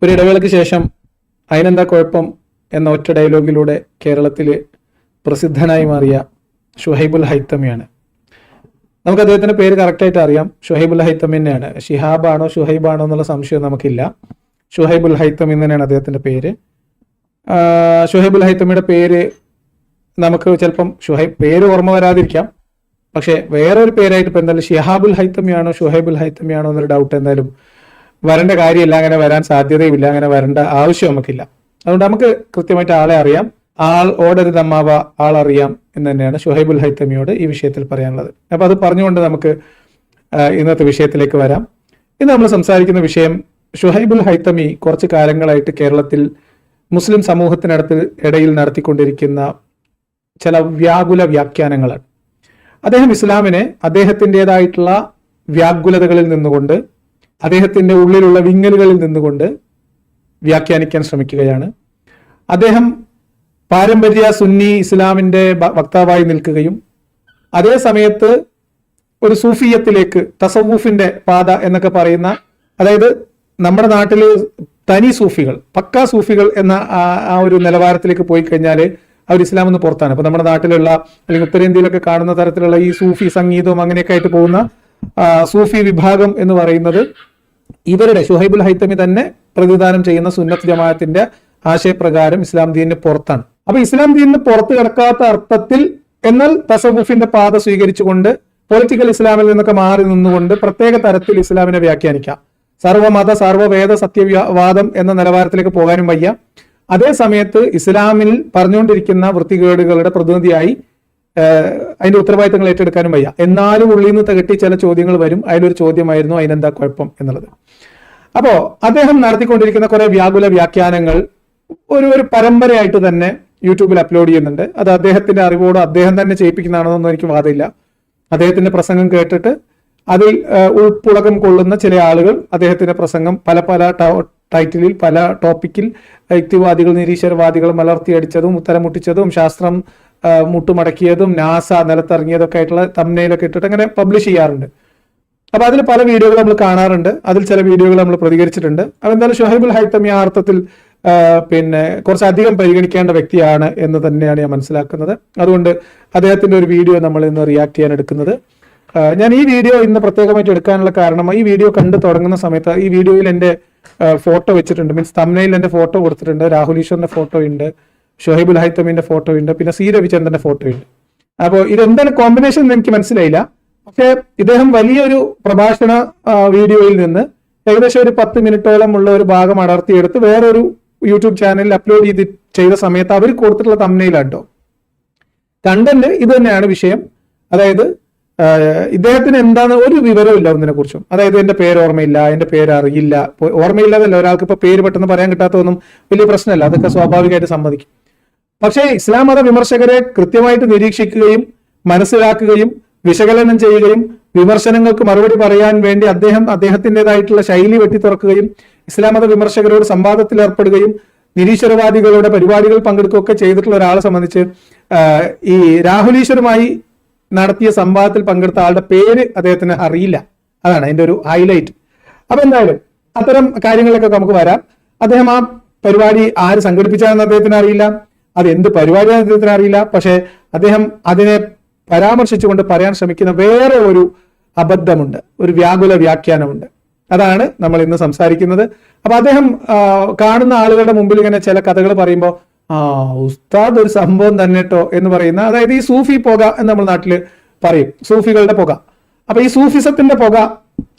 ഒരു ഇടവേളയ്ക്ക് ശേഷം അതിനെന്താ കുഴപ്പം എന്ന ഒറ്റ ഡയലോഗിലൂടെ കേരളത്തിൽ പ്രസിദ്ധനായി മാറിയ ഷുഹൈബുൽ ഹൈത്തമിയാണ്. നമുക്ക് അദ്ദേഹത്തിന്റെ പേര് കറക്റ്റായിട്ട് അറിയാം, ഷുഹൈബുൽ ഹൈത്തമി തന്നെയാണ്. ഷിഹാബാണോ ഷുഹൈബാണോ എന്നുള്ള സംശയം നമുക്കില്ല. ഷുഹൈബുൽ ഹൈത്തമി തന്നെയാണ് അദ്ദേഹത്തിന്റെ പേര്. ഷുഹൈബുൽ ഹൈത്തമിയുടെ പേര് നമുക്ക് ചിലപ്പം പേര് ഓർമ്മ വരാതിരിക്കാം, പക്ഷെ വേറൊരു പേരായിട്ട് ഇപ്പൊ എന്തായാലും ഷിഹാബുൽ ഹൈത്തമിയാണോ ഷുഹൈബുൽ ഹൈത്തമിയാണോ എന്നൊരു ഡൗട്ട് എന്തായാലും വരേണ്ട കാര്യമില്ല, അങ്ങനെ വരാൻ സാധ്യതയുമില്ല, അങ്ങനെ വരേണ്ട ആവശ്യം നമുക്കില്ല. അതുകൊണ്ട് നമുക്ക് കൃത്യമായിട്ട് ആളെ അറിയാം. ആൾ ഓടരുത് അമ്മാവ ആളറിയാം എന്ന് തന്നെയാണ് ഷുഹൈബുൽ ഹൈത്തമിയോട് ഈ വിഷയത്തിൽ പറയാനുള്ളത്. അപ്പൊ അത് പറഞ്ഞുകൊണ്ട് നമുക്ക് ഇന്നത്തെ വിഷയത്തിലേക്ക് വരാം. ഇന്ന് നമ്മൾ സംസാരിക്കുന്ന വിഷയം ഷുഹൈബുൽ ഹൈത്തമി കുറച്ച് കാലങ്ങളായിട്ട് കേരളത്തിൽ മുസ്ലിം സമൂഹത്തിനടുത്ത് ഇടയിൽ നടത്തിക്കൊണ്ടിരിക്കുന്ന ചില വ്യാകുല വ്യാഖ്യാനങ്ങളാണ്. അദ്ദേഹം ഇസ്ലാമിനെ അദ്ദേഹത്തിൻ്റെതായിട്ടുള്ള വ്യാകുലതകളിൽ നിന്നുകൊണ്ട്, അദ്ദേഹത്തിന്റെ ഉള്ളിലുള്ള വിങ്ങലുകളിൽ നിന്നുകൊണ്ട് വ്യാഖ്യാനിക്കാൻ ശ്രമിക്കുകയാണ്. അദ്ദേഹം പാരമ്പര്യ സുന്നി ഇസ്ലാമിന്റെ വക്താവായി നിൽക്കുകയും അതേ സമയത്ത് ഒരു സൂഫിയത്തിലേക്ക്, തസവൂഫിന്റെ പാത എന്നൊക്കെ പറയുന്ന, അതായത് നമ്മുടെ നാട്ടില് തനി സൂഫികൾ, പക്കാ സൂഫികൾ എന്ന ആ ഒരു നിലവാരത്തിലേക്ക് പോയി കഴിഞ്ഞാൽ അവർ ഇസ്ലാം എന്ന് പുറത്താണ്. ഇപ്പൊ നമ്മുടെ നാട്ടിലുള്ള അല്ലെങ്കിൽ ഉത്തരേന്ത്യയിലൊക്കെ കാണുന്ന തരത്തിലുള്ള ഈ സൂഫി സംഗീതവും അങ്ങനെയൊക്കെ ആയിട്ട് പോകുന്ന സൂഫി വിഭാഗം എന്ന് പറയുന്നത് ഇവരുടെ ഷുഹൈബുൽ ഹൈത്തമി തന്നെ പ്രതിദാനം ചെയ്യുന്ന സുന്നത്ത് ജമാഅത്തിന്റെ ആശയപ്രകാരം ഇസ്ലാം ദീനിന് പുറത്താണ്. അപ്പൊ ഇസ്ലാം ദീനിന് പുറത്ത് കിടക്കാത്ത അർത്ഥത്തിൽ, എന്നാൽ തസവുഫിന്റെ പാത സ്വീകരിച്ചുകൊണ്ട് പൊളിറ്റിക്കൽ ഇസ്ലാമിൽ നിന്നൊക്കെ മാറി നിന്നുകൊണ്ട് പ്രത്യേക തരത്തിൽ ഇസ്ലാമിനെ വ്യാഖ്യാനിക്കാം. സർവ്വമത സർവ്വവേദ സത്യവാദം എന്ന നിലവാരത്തിലേക്ക് പോകാനും വയ്യ. അതേ സമയത്ത് ഇസ്ലാമിൽ പറഞ്ഞുകൊണ്ടിരിക്കുന്ന വൃത്തികേടുകളുടെ പ്രതിനിധിയായി അതിന്റെ ഉത്തരവാദിത്തങ്ങൾ ഏറ്റെടുക്കാനും വയ്യ. എന്നാലും ഉള്ളിൽ നിന്ന് തകട്ടി ചില ചോദ്യങ്ങൾ വരും. അതിലൊരു ചോദ്യമായിരുന്നു അതിനെന്താ കുഴപ്പം എന്നുള്ളത്. അപ്പോ അദ്ദേഹം നടത്തിക്കൊണ്ടിരിക്കുന്ന കുറെ വ്യാകുല വ്യാഖ്യാനങ്ങൾ ഒരു പരമ്പരയായിട്ട് തന്നെ യൂട്യൂബിൽ അപ്ലോഡ് ചെയ്യുന്നുണ്ട്. അത് അദ്ദേഹത്തിന്റെ അറിവോട് അദ്ദേഹം തന്നെ ചെയ്യിപ്പിക്കുന്നതാണെന്നൊന്നും എനിക്ക് വാദമില്ല. അദ്ദേഹത്തിന്റെ പ്രസംഗം കേട്ടിട്ട് അതിൽ ഉൾപ്പുളകം കൊള്ളുന്ന ചില ആളുകൾ അദ്ദേഹത്തിന്റെ പ്രസംഗം പല പല ടൈറ്റിലിൽ, പല ടോപ്പിക്കിൽ യുക്തിവാദികൾ നിരീശ്വരവാദികൾ മലർത്തിയടിച്ചതും ഉത്തരം മുട്ടിച്ചതും ശാസ്ത്രം മുട്ടുമടക്കിയതും നാസ നിലത്തിറങ്ങിയതൊക്കെ ആയിട്ടുള്ള തംബ്നെയിലൊക്കെ ഇട്ടിട്ട് അങ്ങനെ പബ്ലിഷ് ചെയ്യാറുണ്ട്. അപ്പൊ അതിൽ പല വീഡിയോകൾ നമ്മൾ കാണാറുണ്ട്. അതിൽ ചില വീഡിയോകൾ നമ്മൾ പ്രതികരിച്ചിട്ടുണ്ട്. അപ്പൊ എന്തായാലും ഷുഹൈബുൽ ഹൈത്തമി ആ അർത്ഥത്തിൽ കുറച്ചധികം പരിഗണിക്കേണ്ട വ്യക്തിയാണ് എന്ന് തന്നെയാണ് ഞാൻ മനസ്സിലാക്കുന്നത്. അതുകൊണ്ട് അദ്ദേഹത്തിന്റെ ഒരു വീഡിയോ നമ്മൾ ഇന്ന് റിയാക്ട് ചെയ്യാൻ എടുക്കുന്നത്. ഞാൻ ഈ വീഡിയോ ഇന്ന് പ്രത്യേകമായിട്ട് എടുക്കാനുള്ള കാരണം, ഈ വീഡിയോ കണ്ടു തുടങ്ങുന്ന സമയത്ത് ഈ വീഡിയോയിൽ എന്റെ ഫോട്ടോ വെച്ചിട്ടുണ്ട്, മീൻസ് തംബ്നെയിൽ എന്റെ ഫോട്ടോ കൊടുത്തിട്ടുണ്ട്. രാഹുൽ ഈശ്വറിന്റെ ഫോട്ടോ ഉണ്ട്, ഷുഹൈബുൽ ഹൈത്തമിന്റെ ഫോട്ടോ ഉണ്ട്, പിന്നെ സി രവിചന്ദ്രന്റെ ഫോട്ടോ ഉണ്ട്. അപ്പോൾ ഇതെന്താണ് കോമ്പിനേഷൻ എന്ന് എനിക്ക് മനസ്സിലായില്ല. പക്ഷെ ഇദ്ദേഹം വലിയൊരു പ്രഭാഷണ വീഡിയോയിൽ നിന്ന് ഏകദേശം ഒരു 10 മിനിറ്റോളം ഉള്ള ഒരു ഭാഗം അടർത്തിയെടുത്ത് വേറൊരു യൂട്യൂബ് ചാനലിൽ അപ്ലോഡ് ചെയ്ത സമയത്ത് അവർ കൊടുത്തിട്ടുള്ള തംബ്നെയിലാട്ടോ കണ്ടന്റ് ഇത് തന്നെയാണ് വിഷയം. അതായത് ഇദ്ദേഹത്തിന് എന്താണ് ഒരു വിവരവും ഇല്ല ഒന്നിനെ കുറിച്ചും. അതായത് എന്റെ പേര് ഓർമ്മയില്ല, എന്റെ പേര് അറിയില്ല. ഓർമ്മയില്ലാതല്ല, ഒരാൾക്ക് ഇപ്പൊ പേര് പെട്ടെന്ന് പറയാൻ കിട്ടാത്തതൊന്നും വലിയ പ്രശ്നമല്ല, അതൊക്കെ സ്വാഭാവികമായിട്ട് സമ്മതിക്കും. പക്ഷേ ഇസ്ലാം മത വിമർശകരെ കൃത്യമായിട്ട് നിരീക്ഷിക്കുകയും മനസ്സിലാക്കുകയും വിശകലനം ചെയ്യുകയും വിമർശനങ്ങൾക്ക് മറുപടി പറയാൻ വേണ്ടി അദ്ദേഹത്തിൻ്റെതായിട്ടുള്ള ശൈലി വെട്ടിത്തുറക്കുകയും ഇസ്ലാം മത വിമർശകരോട് സംവാദത്തിൽ ഏർപ്പെടുകയും നിരീശ്വരവാദികളുടെ പരിപാടികൾ പങ്കെടുക്കുകയൊക്കെ ചെയ്തിട്ടുള്ള ഒരാളെ സംബന്ധിച്ച് ഈ രാഹുൽ ഈശ്വറുമായി നടത്തിയ സംവാദത്തിൽ പങ്കെടുത്ത ആളുടെ പേര് അദ്ദേഹത്തിന് അറിയില്ല. അതാണ് അതിന്റെ ഒരു ഹൈലൈറ്റ്. അപ്പൊ എന്തായാലും അത്തരം കാര്യങ്ങളിലൊക്കെ നമുക്ക് വരാം. അദ്ദേഹം ആ പരിപാടി ആര് സംഘടിപ്പിച്ചാണെന്ന് അദ്ദേഹത്തിന് അറിയില്ല, അത് എന്ത് പരിപാടിയാണെന്ന് അദ്ദേഹത്തിന് അറിയില്ല. പക്ഷെ അദ്ദേഹം അതിനെ പരാമർശിച്ചുകൊണ്ട് പറയാൻ ശ്രമിക്കുന്ന വേറെ ഒരു അബദ്ധമുണ്ട്, ഒരു വ്യാകുല വ്യാഖ്യാനമുണ്ട്. അതാണ് നമ്മൾ ഇന്ന് സംസാരിക്കുന്നത്. അപ്പൊ അദ്ദേഹം കാണുന്ന ആളുകളുടെ മുമ്പിൽ ഇങ്ങനെ ചില കഥകൾ പറയുമ്പോൾ ഉസ്താദ് ഒരു സംഭവം തന്നെ കേട്ടോ എന്ന് പറയുന്ന, അതായത് ഈ സൂഫി പുക എന്ന് നമ്മൾ നാട്ടില് പറയും, സൂഫികളുടെ പുക. അപ്പൊ ഈ സൂഫിസത്തിന്റെ പുക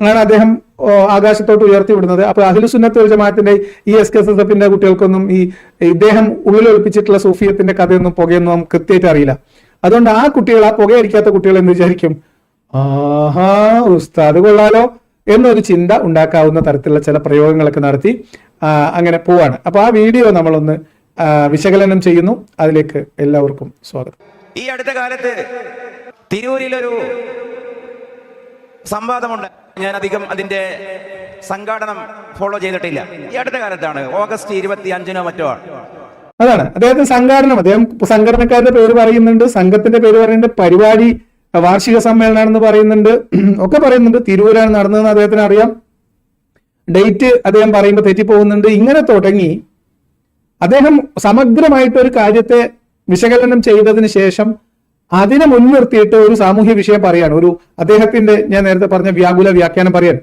ആണ് അദ്ദേഹം ആകാശത്തോട്ട് ഉയർത്തി വിടുന്നത്. അപ്പൊ അഹ്ലു സുന്നത്ത് വൽ ജമാഅത്തിന്റെ ഈ SKSSFന്റെ കുട്ടികൾക്കൊന്നും ഈ ഇദ്ദേഹം ഉള്ളിലൊളിപ്പിച്ചിട്ടുള്ള സൂഫിയത്തിന്റെ കഥയൊന്നും പുകയൊന്നും നമുക്ക് കൃത്യമായിട്ട് അറിയില്ല. അതുകൊണ്ട് ആ കുട്ടികൾ, ആ പുകയടിക്കാത്ത കുട്ടികൾ എന്ന് വിചാരിക്കും, ആഹാ ഉസ്താദ് കൊള്ളാലോ എന്നൊരു ചിന്ത ഉണ്ടാക്കാവുന്ന തരത്തിലുള്ള ചില പ്രയോഗങ്ങളൊക്കെ നടത്തി അങ്ങനെ പോവാണ്. അപ്പൊ ആ വീഡിയോ നമ്മളൊന്ന് വിശകലനം ചെയ്യുന്നു. അതിലേക്ക് എല്ലാവർക്കും സ്വാഗതം. ഈ അടുത്ത കാലത്ത് തിരൂരിലൊരു സംവാദമുണ്ട്. ഞാൻ അധികം അതിന്റെ സംഘാടനം ഫോളോ ചെയ്തിട്ടില്ല. ഈ അടുത്ത കാലത്താണ്, ഓഗസ്റ്റ് 25 മറ്റോ ആണ്. അതാണ് അദ്ദേഹത്തിന് സംഘാടനം. അദ്ദേഹം സംഘടനക്കാരുടെ പേര് പറയുന്നുണ്ട്, സംഘത്തിന്റെ പേര് പറയുന്നുണ്ട്, പരിപാടി വാർഷിക സമ്മേളനമാണെന്ന് പറയുന്നുണ്ട്, ഒക്കെ പറയുന്നുണ്ട്. തിരൂരാണ് നടന്നതെന്ന് അദ്ദേഹത്തിന് അറിയാം. ഡേറ്റ് അദ്ദേഹം പറയുമ്പോൾ തെറ്റിപ്പോകുന്നുണ്ട്. ഇങ്ങനെ തുടങ്ങി അദ്ദേഹം സമഗ്രമായിട്ട് ഒരു കാര്യത്തെ വിശകലനം ചെയ്തതിന് ശേഷം അതിനെ മുൻനിർത്തിയിട്ട് ഒരു സാമൂഹ്യ വിഷയം പറയാണ്. അദ്ദേഹത്തിന്റെ ഞാൻ നേരത്തെ പറഞ്ഞ വ്യാകുല വ്യാഖ്യാനം പറയാൻ,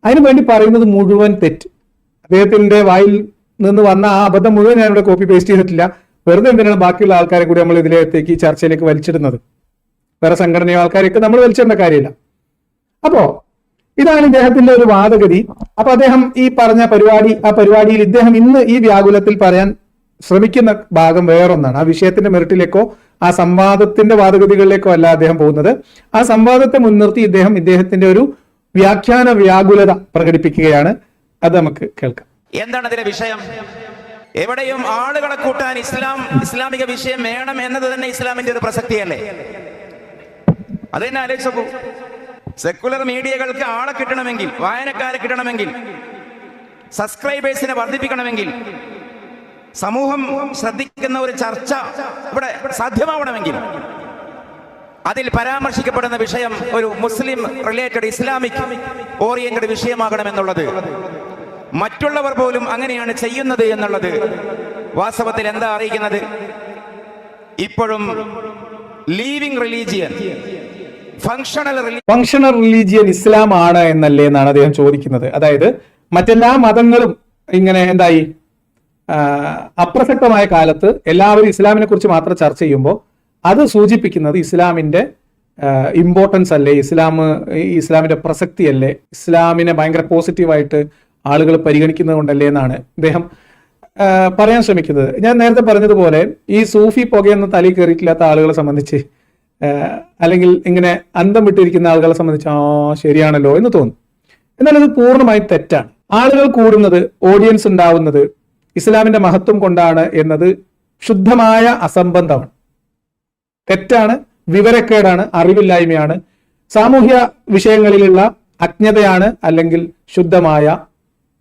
അതിനു വേണ്ടി പറയുന്നത് മുഴുവൻ തെറ്റ്. അദ്ദേഹത്തിന്റെ വായിൽ നിന്ന് വന്ന ആ അബദ്ധം മുഴുവൻ ഞാനിവിടെ കോപ്പി പേസ്റ്റ് ചെയ്തിട്ടില്ല. വെറുതെ എന്തിനാണ് ബാക്കിയുള്ള ആൾക്കാരെ കൂടി നമ്മൾ ഇതിലേക്ക് ഈ ചർച്ചയിലേക്ക് വലിച്ചിടുന്നത്? വേറെ സംഘടനയോ ആൾക്കാരെയൊക്കെ നമ്മൾ വലിച്ചിടേണ്ട കാര്യമില്ല. അപ്പോ ഇതാണ് ഇദ്ദേഹത്തിന്റെ ഒരു വാദഗതി. അപ്പൊ അദ്ദേഹം ഈ പറഞ്ഞ ആ പരിപാടിയിൽ ഇദ്ദേഹം ഇന്ന് ഈ വ്യാകുലത്തിൽ പറയാൻ ശ്രമിക്കുന്ന ഭാഗം വേറൊന്നാണ്. ആ വിഷയത്തിന്റെ മെറിറ്റിലേക്കോ ആ സംവാദത്തിന്റെ വാദഗതികളിലേക്കോ അല്ല അദ്ദേഹം പോകുന്നത്. ആ സംവാദത്തെ മുൻനിർത്തി ഇദ്ദേഹത്തിന്റെ ഒരു വ്യാഖ്യാന വ്യാകുലത പ്രകടിപ്പിക്കുകയാണ്. അത് നമുക്ക് കേൾക്കാം. എന്താണ് അതിലെ വിഷയം? എവിടെയും ആളുകളെ കൂട്ടാൻ ഇസ്ലാമിക വിഷയം വേണം എന്നത് തന്നെ ഇസ്ലാമിന്റെ ഒരു പ്രസക്തിയല്ലേ? അത് തന്നെ ആലോചിച്ചു. സെക്കുലർ മീഡിയകൾക്ക് ആളെ കിട്ടണമെങ്കിൽ, വായനക്കാരെ കിട്ടണമെങ്കിൽ, സബ്സ്ക്രൈബേഴ്സിനെ വർദ്ധിപ്പിക്കണമെങ്കിൽ, സമൂഹം ശ്രദ്ധിക്കുന്ന ഒരു ചർച്ച ഇവിടെ സാധ്യമാവണമെങ്കിൽ അതിൽ പരാമർശിക്കപ്പെടുന്ന വിഷയം ഒരു മുസ്ലിം റിലേറ്റഡ് ഇസ്ലാമിക് ഓറിയന്റഡ് വിഷയമാകണമെന്നുള്ളത്, മറ്റുള്ളവർ പോലും അങ്ങനെയാണ് ചെയ്യുന്നത് എന്നുള്ളത് വാസ്തവത്തിൽ എന്താ അറിയിക്കുന്നത്? ഇപ്പോഴും ലീവിംഗ് റിലീജിയൻ, ഫങ്ഷണൽ റിലീജിയൻ ഇസ്ലാം ആണ് എന്നല്ലേ എന്നാണ് അദ്ദേഹം ചോദിക്കുന്നത്. അതായത് മറ്റെല്ലാ മതങ്ങളും ഇങ്ങനെ എന്തായി അപ്രസക്തമായ കാലത്ത് എല്ലാവരും ഇസ്ലാമിനെ കുറിച്ച് മാത്രം ചർച്ച ചെയ്യുമ്പോൾ അത് സൂചിപ്പിക്കുന്നത് ഇസ്ലാമിന്റെ ഇമ്പോർട്ടൻസ് അല്ലേ, ഇസ്ലാമിന്റെ പ്രസക്തി അല്ലേ, ഇസ്ലാമിനെ ഭയങ്കര പോസിറ്റീവായിട്ട് ആളുകൾ പരിഗണിക്കുന്നത് കൊണ്ടല്ലേ എന്നാണ് അദ്ദേഹം പറയാൻ ശ്രമിക്കുന്നത്. ഞാൻ നേരത്തെ പറഞ്ഞതുപോലെ ഈ സൂഫി പുകയൊന്നും തലയിൽ കയറിയിട്ടില്ലാത്ത ആളുകളെ സംബന്ധിച്ച്, അല്ലെങ്കിൽ ഇങ്ങനെ അന്തം വിട്ടിരിക്കുന്ന ആളുകളെ സംബന്ധിച്ച് ശരിയാണല്ലോ എന്ന് തോന്നും. എന്നാൽ ഇത് പൂർണ്ണമായും തെറ്റാണ്. ആളുകൾ കൂടുന്നത്, ഓഡിയൻസ് ഉണ്ടാവുന്നത് ഇസ്ലാമിന്റെ മഹത്വം കൊണ്ടാണ് എന്നത് ശുദ്ധമായ അസംബന്ധമാണ്, തെറ്റാണ്, വിവരക്കേടാണ്, അറിവില്ലായ്മയാണ്, സാമൂഹ്യ വിഷയങ്ങളിലുള്ള അജ്ഞതയാണ്, അല്ലെങ്കിൽ ശുദ്ധമായ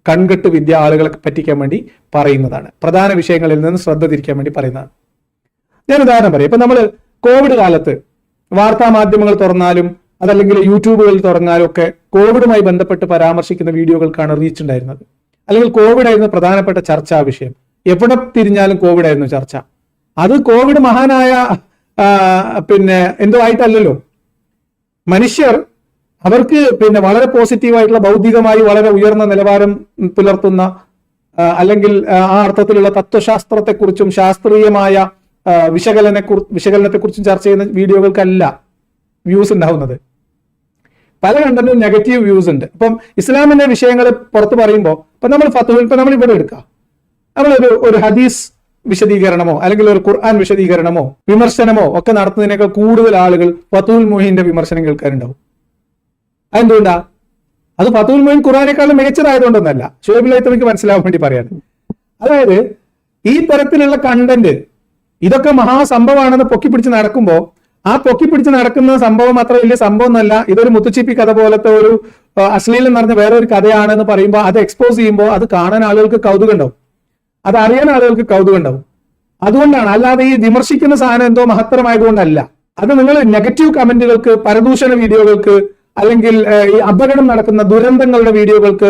കൺകെട്ട് വിദ്യ ആളുകളെ പറ്റിക്കാൻ വേണ്ടി പറയുന്നതാണ്, പ്രധാന വിഷയങ്ങളിൽ നിന്ന് ശ്രദ്ധ തിരിക്കാൻ വേണ്ടി പറയുന്നതാണ്. ഞാൻ ഉദാഹരണം പറയാം. ഇപ്പൊ നമ്മൾ കോവിഡ് കാലത്ത് വാർത്താ മാധ്യമങ്ങൾ തുറന്നാലും അതല്ലെങ്കിൽ യൂട്യൂബുകളിൽ തുറന്നാലും ഒക്കെ കോവിഡുമായി ബന്ധപ്പെട്ട് പരാമർശിക്കുന്ന വീഡിയോകൾക്കാണ് റീച്ച് ഉണ്ടായിരുന്നത്. അല്ലെങ്കിൽ കോവിഡ് ആയിരുന്നു പ്രധാനപ്പെട്ട ചർച്ചാ വിഷയം. എവിടെ തിരിഞ്ഞാലും കോവിഡ് ആയിരുന്നു ചർച്ച. അത് കോവിഡ് മഹാനായ എന്തോ ആയിട്ടല്ലല്ലോ. മനുഷ്യർ അവർക്ക് വളരെ പോസിറ്റീവായിട്ടുള്ള ബൗദ്ധികമായി വളരെ ഉയർന്ന നിലവാരം പുലർത്തുന്ന അല്ലെങ്കിൽ ആ അർത്ഥത്തിലുള്ള തത്വശാസ്ത്രത്തെക്കുറിച്ചും ശാസ്ത്രീയമായ വിശകലനത്തെക്കുറിച്ചും ചർച്ച ചെയ്യുന്ന വീഡിയോകൾക്കല്ല വ്യൂസ് ഉണ്ടാവുന്നത്. പല കണ്ടന്റും നെഗറ്റീവ് വ്യൂസ് ഉണ്ട്. അപ്പം ഇസ്ലാമിന്റെ വിഷയങ്ങൾ പുറത്ത് പറയുമ്പോൾ നമ്മൾ ഇവിടെ എടുക്കാം, ഒരു ഹദീസ് വിശദീകരണമോ അല്ലെങ്കിൽ ഒരു ഖുർആൻ വിശദീകരണമോ വിമർശനമോ ഒക്കെ നടത്തുന്നതിനേക്കാൾ കൂടുതൽ ആളുകൾ ഫതുൽ മുഈന്റെ വിമർശനം കേൾക്കാനുണ്ടാവും. അതെന്തുകൊണ്ടാ? അത് ഫതുൽ മുഈൻ ഖുർആനേക്കാളും മികച്ചതായതുകൊണ്ടൊന്നല്ല, ശുഹൈബുൽ ഹൈത്തമിക്ക് മനസ്സിലാവാൻ വേണ്ടി പറയാണ്. അതായത് ഈ തരത്തിലുള്ള കണ്ടന്റ് ഇതൊക്കെ മഹാസംഭവമാണെന്ന് പൊക്കിപ്പിടിച്ച് നടക്കുമ്പോൾ ആ പൊക്കിപ്പിടിച്ച് നടക്കുന്ന സംഭവം അത്ര വലിയ സംഭവം ഒന്നല്ല, ഇതൊരു മുത്തുച്ചിപ്പി കഥ പോലത്തെ ഒരു അശ്ലീലം നിറഞ്ഞ വേറെ ഒരു കഥയാണെന്ന് പറയുമ്പോൾ അത് എക്സ്പോസ് ചെയ്യുമ്പോൾ അത് കാണാൻ ആളുകൾക്ക് കൗതുകം ഉണ്ടാവും, അത് അറിയാൻ ആളുകൾക്ക് കൗതുകം ഉണ്ടാവും. അതുകൊണ്ടാണ്, അല്ലാതെ ഈ വിമർശിക്കുന്ന സാധനം എന്തോ മഹത്തരമായതുകൊണ്ടല്ല. അത് നിങ്ങൾ നെഗറ്റീവ് കമന്റുകൾക്ക്, പരദൂഷണ വീഡിയോകൾക്ക്, അല്ലെങ്കിൽ ഈ അപകടം നടക്കുന്ന ദുരന്തങ്ങളുടെ വീഡിയോകൾക്ക്,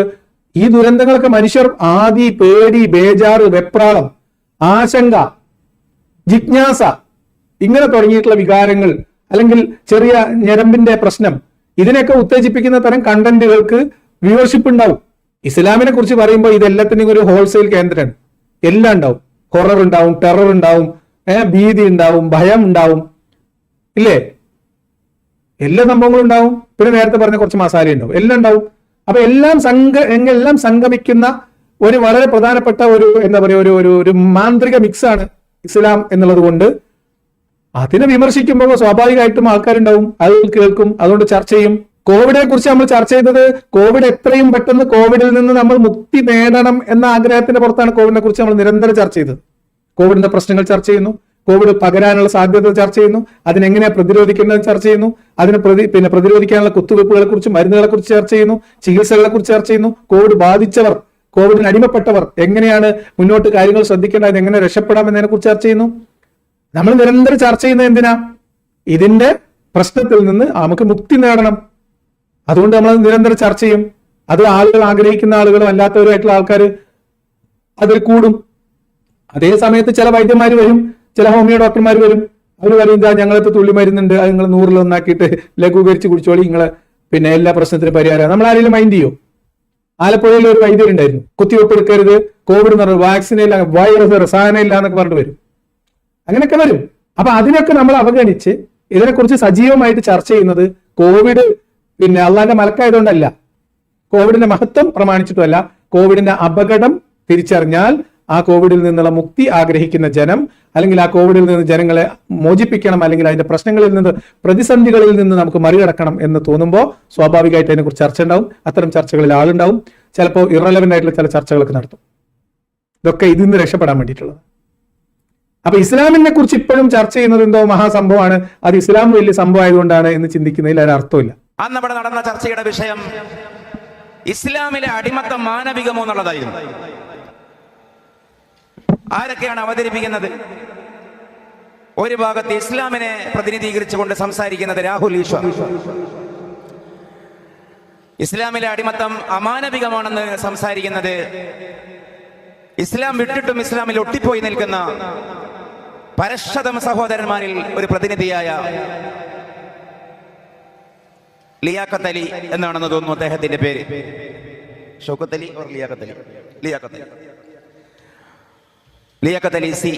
ഈ ദുരന്തങ്ങളൊക്കെ മനുഷ്യർ ആദി, പേടി, ബേജാറ്, വെപ്രാളം, ആശങ്ക, ജിജ്ഞാസ, ഇങ്ങനെ തുടങ്ങിയിട്ടുള്ള വികാരങ്ങൾ, അല്ലെങ്കിൽ ചെറിയ ഞരമ്പിന്റെ പ്രശ്നം, ഇതിനെയൊക്കെ ഉത്തേജിപ്പിക്കുന്ന തരം കണ്ടന്റുകൾക്ക് വ്യൂവർഷിപ്പ് ഉണ്ടാവും. ഇസ്ലാമിനെ കുറിച്ച് പറയുമ്പോൾ ഇതെല്ലാത്തിനും ഒരു ഹോൾസെയിൽ കേന്ദ്രമാണ്. എല്ലാം ഉണ്ടാവും. ഹൊറർ ഉണ്ടാവും, ടെറർ ഉണ്ടാവും, ഭീതി ഉണ്ടാവും, ഭയം ഉണ്ടാവും, ഇല്ലേ? എല്ലാ സംഭവങ്ങളും ഉണ്ടാവും. പിന്നെ നേരത്തെ പറഞ്ഞ കുറച്ച് മസാല ഉണ്ടാവും, എല്ലാം ഉണ്ടാവും. അപ്പൊ എല്ലാം സംഗമിക്കുന്ന ഒരു വളരെ പ്രധാനപ്പെട്ട ഒരു എന്താ പറയുക ഒരു മാന്ത്രിക മിക്സ് ആണ് ഇസ്ലാം എന്നുള്ളത് കൊണ്ട് അതിനെ വിമർശിക്കുമ്പോൾ സ്വാഭാവികമായിട്ടും ആൾക്കാരുണ്ടാവും, അത് കേൾക്കും, അതുകൊണ്ട് ചർച്ച ചെയ്യും. കോവിഡിനെ കുറിച്ച് നമ്മൾ ചർച്ച ചെയ്തത് കോവിഡ് എത്രയും പെട്ടെന്ന് കോവിഡിൽ നിന്ന് നമ്മൾ മുക്തി നേടണം എന്ന ആഗ്രഹത്തിന്റെ പുറത്താണ് കോവിഡിനെ കുറിച്ച് നമ്മൾ നിരന്തരം ചർച്ച ചെയ്തത്. കോവിഡിന്റെ പ്രശ്നങ്ങൾ ചർച്ച ചെയ്യുന്നു, കോവിഡ് പകരാനുള്ള സാധ്യത ചർച്ച ചെയ്യുന്നു, അതിനെങ്ങനെ പ്രതിരോധിക്കേണ്ടത് ചർച്ച ചെയ്യുന്നു, അതിനെ പ്രതിരോധിക്കാനുള്ള കുത്തിവയ്പ്പുകളെ കുറിച്ച്, മരുന്നുകളെ കുറിച്ച് ചർച്ച ചെയ്യുന്നു, ചികിത്സകളെ കുറിച്ച് ചർച്ച ചെയ്യുന്നു, കോവിഡ് ബാധിച്ചവർ, കോവിഡിന് അടിമപ്പെട്ടവർ എങ്ങനെയാണ് മുന്നോട്ട് കാര്യങ്ങൾ ശ്രദ്ധിക്കേണ്ടത്, എങ്ങനെ രക്ഷപ്പെടാം എന്നതിനെ കുറിച്ച് ചർച്ച ചെയ്യുന്നു. നമ്മൾ നിരന്തരം ചർച്ച ചെയ്യുന്നത് എന്തിനാ? ഇതിന്റെ പ്രശ്നത്തിൽ നിന്ന് നമുക്ക് മുക്തി നേടണം. അതുകൊണ്ട് നമ്മൾ നിരന്തരം ചർച്ച ചെയ്യും. അത് ആളുകൾ ആഗ്രഹിക്കുന്ന ആളുകളും അല്ലാത്തവരുമായിട്ടുള്ള ആൾക്കാർ അതിൽ കൂടും. അതേ സമയത്ത് ചില വൈദ്യന്മാർ വരും, ചില ഹോമിയോ ഡോക്ടർമാർ വരും. അവർ പറയും എന്താ ഞങ്ങളത്തെ തുള്ളി മരുന്നുണ്ട്, അത് നിങ്ങൾ 100 ഒന്നാക്കിയിട്ട് ലഘൂകരിച്ച് കുടിച്ചോളി, നിങ്ങളെ പിന്നെ എല്ലാ പ്രശ്നത്തിനും പരിഹാരം. നമ്മൾ ആരെങ്കിലും മൈൻഡ് ചെയ്യോ? ആലപ്പുഴയിൽ ഒരു വൈദ്യരുണ്ടായിരുന്നു, കുത്തിവെപ്പ് എടുക്കരുത്, കോവിഡ് എന്ന് പറഞ്ഞു, വാക്സിൻ ഇല്ല, വൈറസ് രസായനം ഇല്ല എന്നൊക്കെ പറഞ്ഞിട്ട് വരും. അങ്ങനെയൊക്കെ വരും. അപ്പൊ അതിനൊക്കെ നമ്മൾ അവഗണിച്ച് ഇതിനെക്കുറിച്ച് സജീവമായിട്ട് ചർച്ച ചെയ്യുന്നത് കോവിഡ് പിന്നെ അള്ളാന്റെ മലക്കായതുകൊണ്ടല്ല, കോവിഡിന്റെ മഹത്വം പ്രമാണിച്ചിട്ടുമല്ല, കോവിഡിന്റെ അപകടം തിരിച്ചറിഞ്ഞാൽ ആ കോവിഡിൽ നിന്നുള്ള മുക്തി ആഗ്രഹിക്കുന്ന ജനം, അല്ലെങ്കിൽ ആ കോവിഡിൽ നിന്ന് ജനങ്ങളെ മോചിപ്പിക്കണം, അല്ലെങ്കിൽ അതിന്റെ പ്രശ്നങ്ങളിൽ നിന്ന്, പ്രതിസന്ധികളിൽ നിന്ന് നമുക്ക് മറികടക്കണം എന്ന് തോന്നുമ്പോൾ സ്വാഭാവികമായിട്ട് അതിനെക്കുറിച്ച് ചർച്ച ഉണ്ടാവും. അത്തരം ചർച്ചകളിൽ ആളുണ്ടാവും. ചിലപ്പോൾ ഇറലവന്റ് ആയിട്ടുള്ള ചില ചർച്ചകളൊക്കെ നടത്തും. ഇതൊക്കെ ഇതിൽ നിന്ന് രക്ഷപ്പെടാൻ വേണ്ടിയിട്ടുള്ളത്. അപ്പൊ ഇസ്ലാമിനെ കുറിച്ച് ഇപ്പോഴും ചർച്ച ചെയ്യുന്നത് എന്തോ മഹാസംഭവമാണ്, അത് ഇസ്ലാം വലിയ സംഭവം ആയതുകൊണ്ടാണ് എന്ന് ചിന്തിക്കുന്നതിൽ ഒരർത്ഥമില്ല. അന്ന് അവിടെ നടന്ന ചർച്ചയുടെ വിഷയം ഇസ്ലാമിലെ അടിമത്തം മാനവികമോ എന്നുള്ളതായിരുന്നു. ആരൊക്കെയാണ് അവതരിപ്പിക്കുന്നത്? ഒരു ഭാഗത്ത് ഇസ്ലാമിനെ പ്രതിനിധീകരിച്ചുകൊണ്ട് സംസാരിക്കുന്നത് രാഹുൽ ഈശ്വർ. ഇസ്ലാമിലെ അടിമത്തം അമാനവികമാണെന്ന് സംസാരിക്കുന്നത് ഇസ്ലാം വിട്ടിട്ടും ഇസ്ലാമിൽ ഒട്ടിപ്പോയി നിൽക്കുന്ന പരശതം സഹോദരന്മാരിൽ ഒരു പ്രതിനിധിയായ ലിയാഖത്ത് അലി എന്നാണെന്ന് തോന്നുന്നു അദ്ദേഹത്തിന്റെ പേര്. ഷൗക്കത്ത് അലി ഓർ ലിയാഖത്ത് അലി? ലിയാഖത്ത് അലി സി.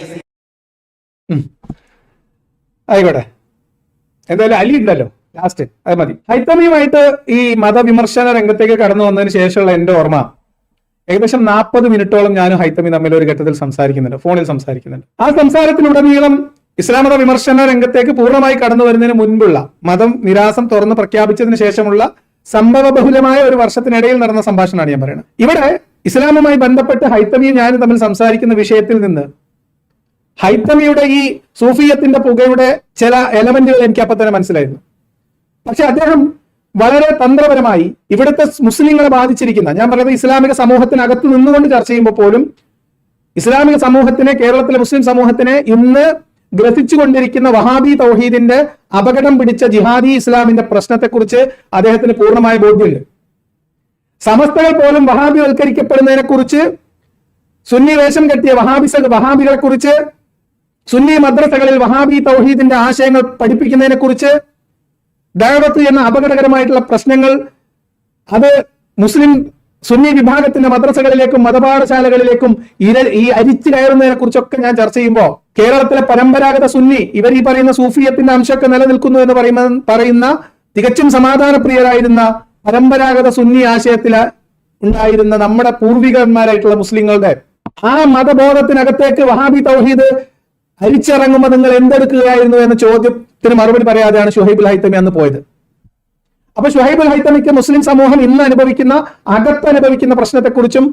ആയിക്കോട്ടെ, എന്തായാലും അലി ഉണ്ടല്ലോ ലാസ്റ്റ്, അത് മതി. ഹൈത്തമിയുമായിട്ട് ഈ മതവിമർശന രംഗത്തേക്ക് കടന്നു വന്നതിന് ശേഷമുള്ള എന്റെ ഓർമ്മ, ഏകദേശം 40 മിനിറ്റോളം ഞാനും ഹൈത്തമി തമ്മിൽ ഒരു ഘട്ടത്തിൽ സംസാരിക്കുന്നുണ്ട്, ഫോണിൽ സംസാരിക്കുന്നുണ്ട്. ആ സംസാരത്തിലുടനീളം ഇസ്ലാം മത വിമർശന രംഗത്തേക്ക് പൂർണ്ണമായി കടന്നു വരുന്നതിന് മുൻപുള്ള മതം നിരാസം തുറന്ന് പ്രഖ്യാപിച്ചതിന് ശേഷമുള്ള സംഭവബഹുലമായ ഒരു വർഷത്തിനിടയിൽ നടന്ന സംഭാഷണമാണ് ഞാൻ പറയുന്നത്. ഇവിടെ ഇസ്ലാമുമായി ബന്ധപ്പെട്ട് ഹൈത്തമിയും ഞാനും തമ്മിൽ സംസാരിക്കുന്ന വിഷയത്തിൽ നിന്ന് ഹൈത്തമിയുടെ ഈ സൂഫിയത്തിന്റെ പുകയുടെ ചില എലമെന്റുകൾ എനിക്ക് അപ്പൊ തന്നെ മനസ്സിലായിരുന്നു. പക്ഷെ അദ്ദേഹം വളരെ തന്ത്രപരമായി ഇവിടുത്തെ മുസ്ലിങ്ങളെ ബാധിച്ചിരിക്കുന്ന, ഞാൻ പറയുന്നത് ഇസ്ലാമിക സമൂഹത്തിനകത്ത് നിന്നുകൊണ്ട് ചർച്ച ചെയ്യുമ്പോൾ പോലും ഇസ്ലാമിക സമൂഹത്തിനെ, കേരളത്തിലെ മുസ്ലിം സമൂഹത്തിനെ ഇന്ന് ഗ്രസിച്ചുകൊണ്ടിരിക്കുന്ന വഹാബി തൗഹീദിന്റെ അപകടം പിടിച്ച ജിഹാദി ഇസ്ലാമിന്റെ പ്രശ്നത്തെക്കുറിച്ച് അദ്ദേഹത്തിന് പൂർണ്ണമായ ബോധ്യമുണ്ട്. സമസ്തകൾ പോലും വഹാബിവൽക്കരിക്കപ്പെടുന്നതിനെ കുറിച്ച്, സുന്നി വേഷം കെട്ടിയ വഹാബികളെ കുറിച്ച്, സുന്നി മദ്രസകളിൽ വഹാബി തൗഹീദിന്റെ ആശയങ്ങൾ പഠിപ്പിക്കുന്നതിനെ കുറിച്ച്, ദഅവത്ത് എന്ന അപകടകരമായിട്ടുള്ള പ്രശ്നങ്ങൾ അത് മുസ്ലിം സുന്നി വിഭാഗത്തിന്റെ മദ്രസകളിലേക്കും മതപാഠശാലകളിലേക്കും ഈ അരിച്ചു കയറുന്നതിനെ കുറിച്ചൊക്കെ ഞാൻ ചർച്ച ചെയ്യുമ്പോൾ കേരളത്തിലെ പരമ്പരാഗത സുന്നി, ഇവർ ഈ പറയുന്ന സൂഫിയത്തിന്റെ അംശമൊക്കെ നിലനിൽക്കുന്നു എന്ന് പറയുന്ന തികച്ചും സമാധാനപ്രിയരായിരുന്ന പരമ്പരാഗത സുന്നി ആശയത്തിൽ ഉണ്ടായിരുന്ന നമ്മുടെ പൂർവികന്മാരായിട്ടുള്ള മുസ്ലിങ്ങളുടെ ആ മതബോധത്തിനകത്തേക്ക് വഹാബി തൗഹീദ് അരിച്ചിറങ്ങുമ്പോൾ നിങ്ങൾ എന്തെടുക്കുകയായിരുന്നു എന്ന ചോദ്യത്തിന് മറുപടി പറയാതെയാണ് ഷുഹൈബുൽ ഹൈത്തമി അന്ന് പോയത്. അപ്പൊ ഷുഹൈബുൽ ഹൈത്തമിക്ക് മുസ്ലിം സമൂഹം ഇന്ന് അനുഭവിക്കുന്ന പ്രശ്നത്തെക്കുറിച്ചും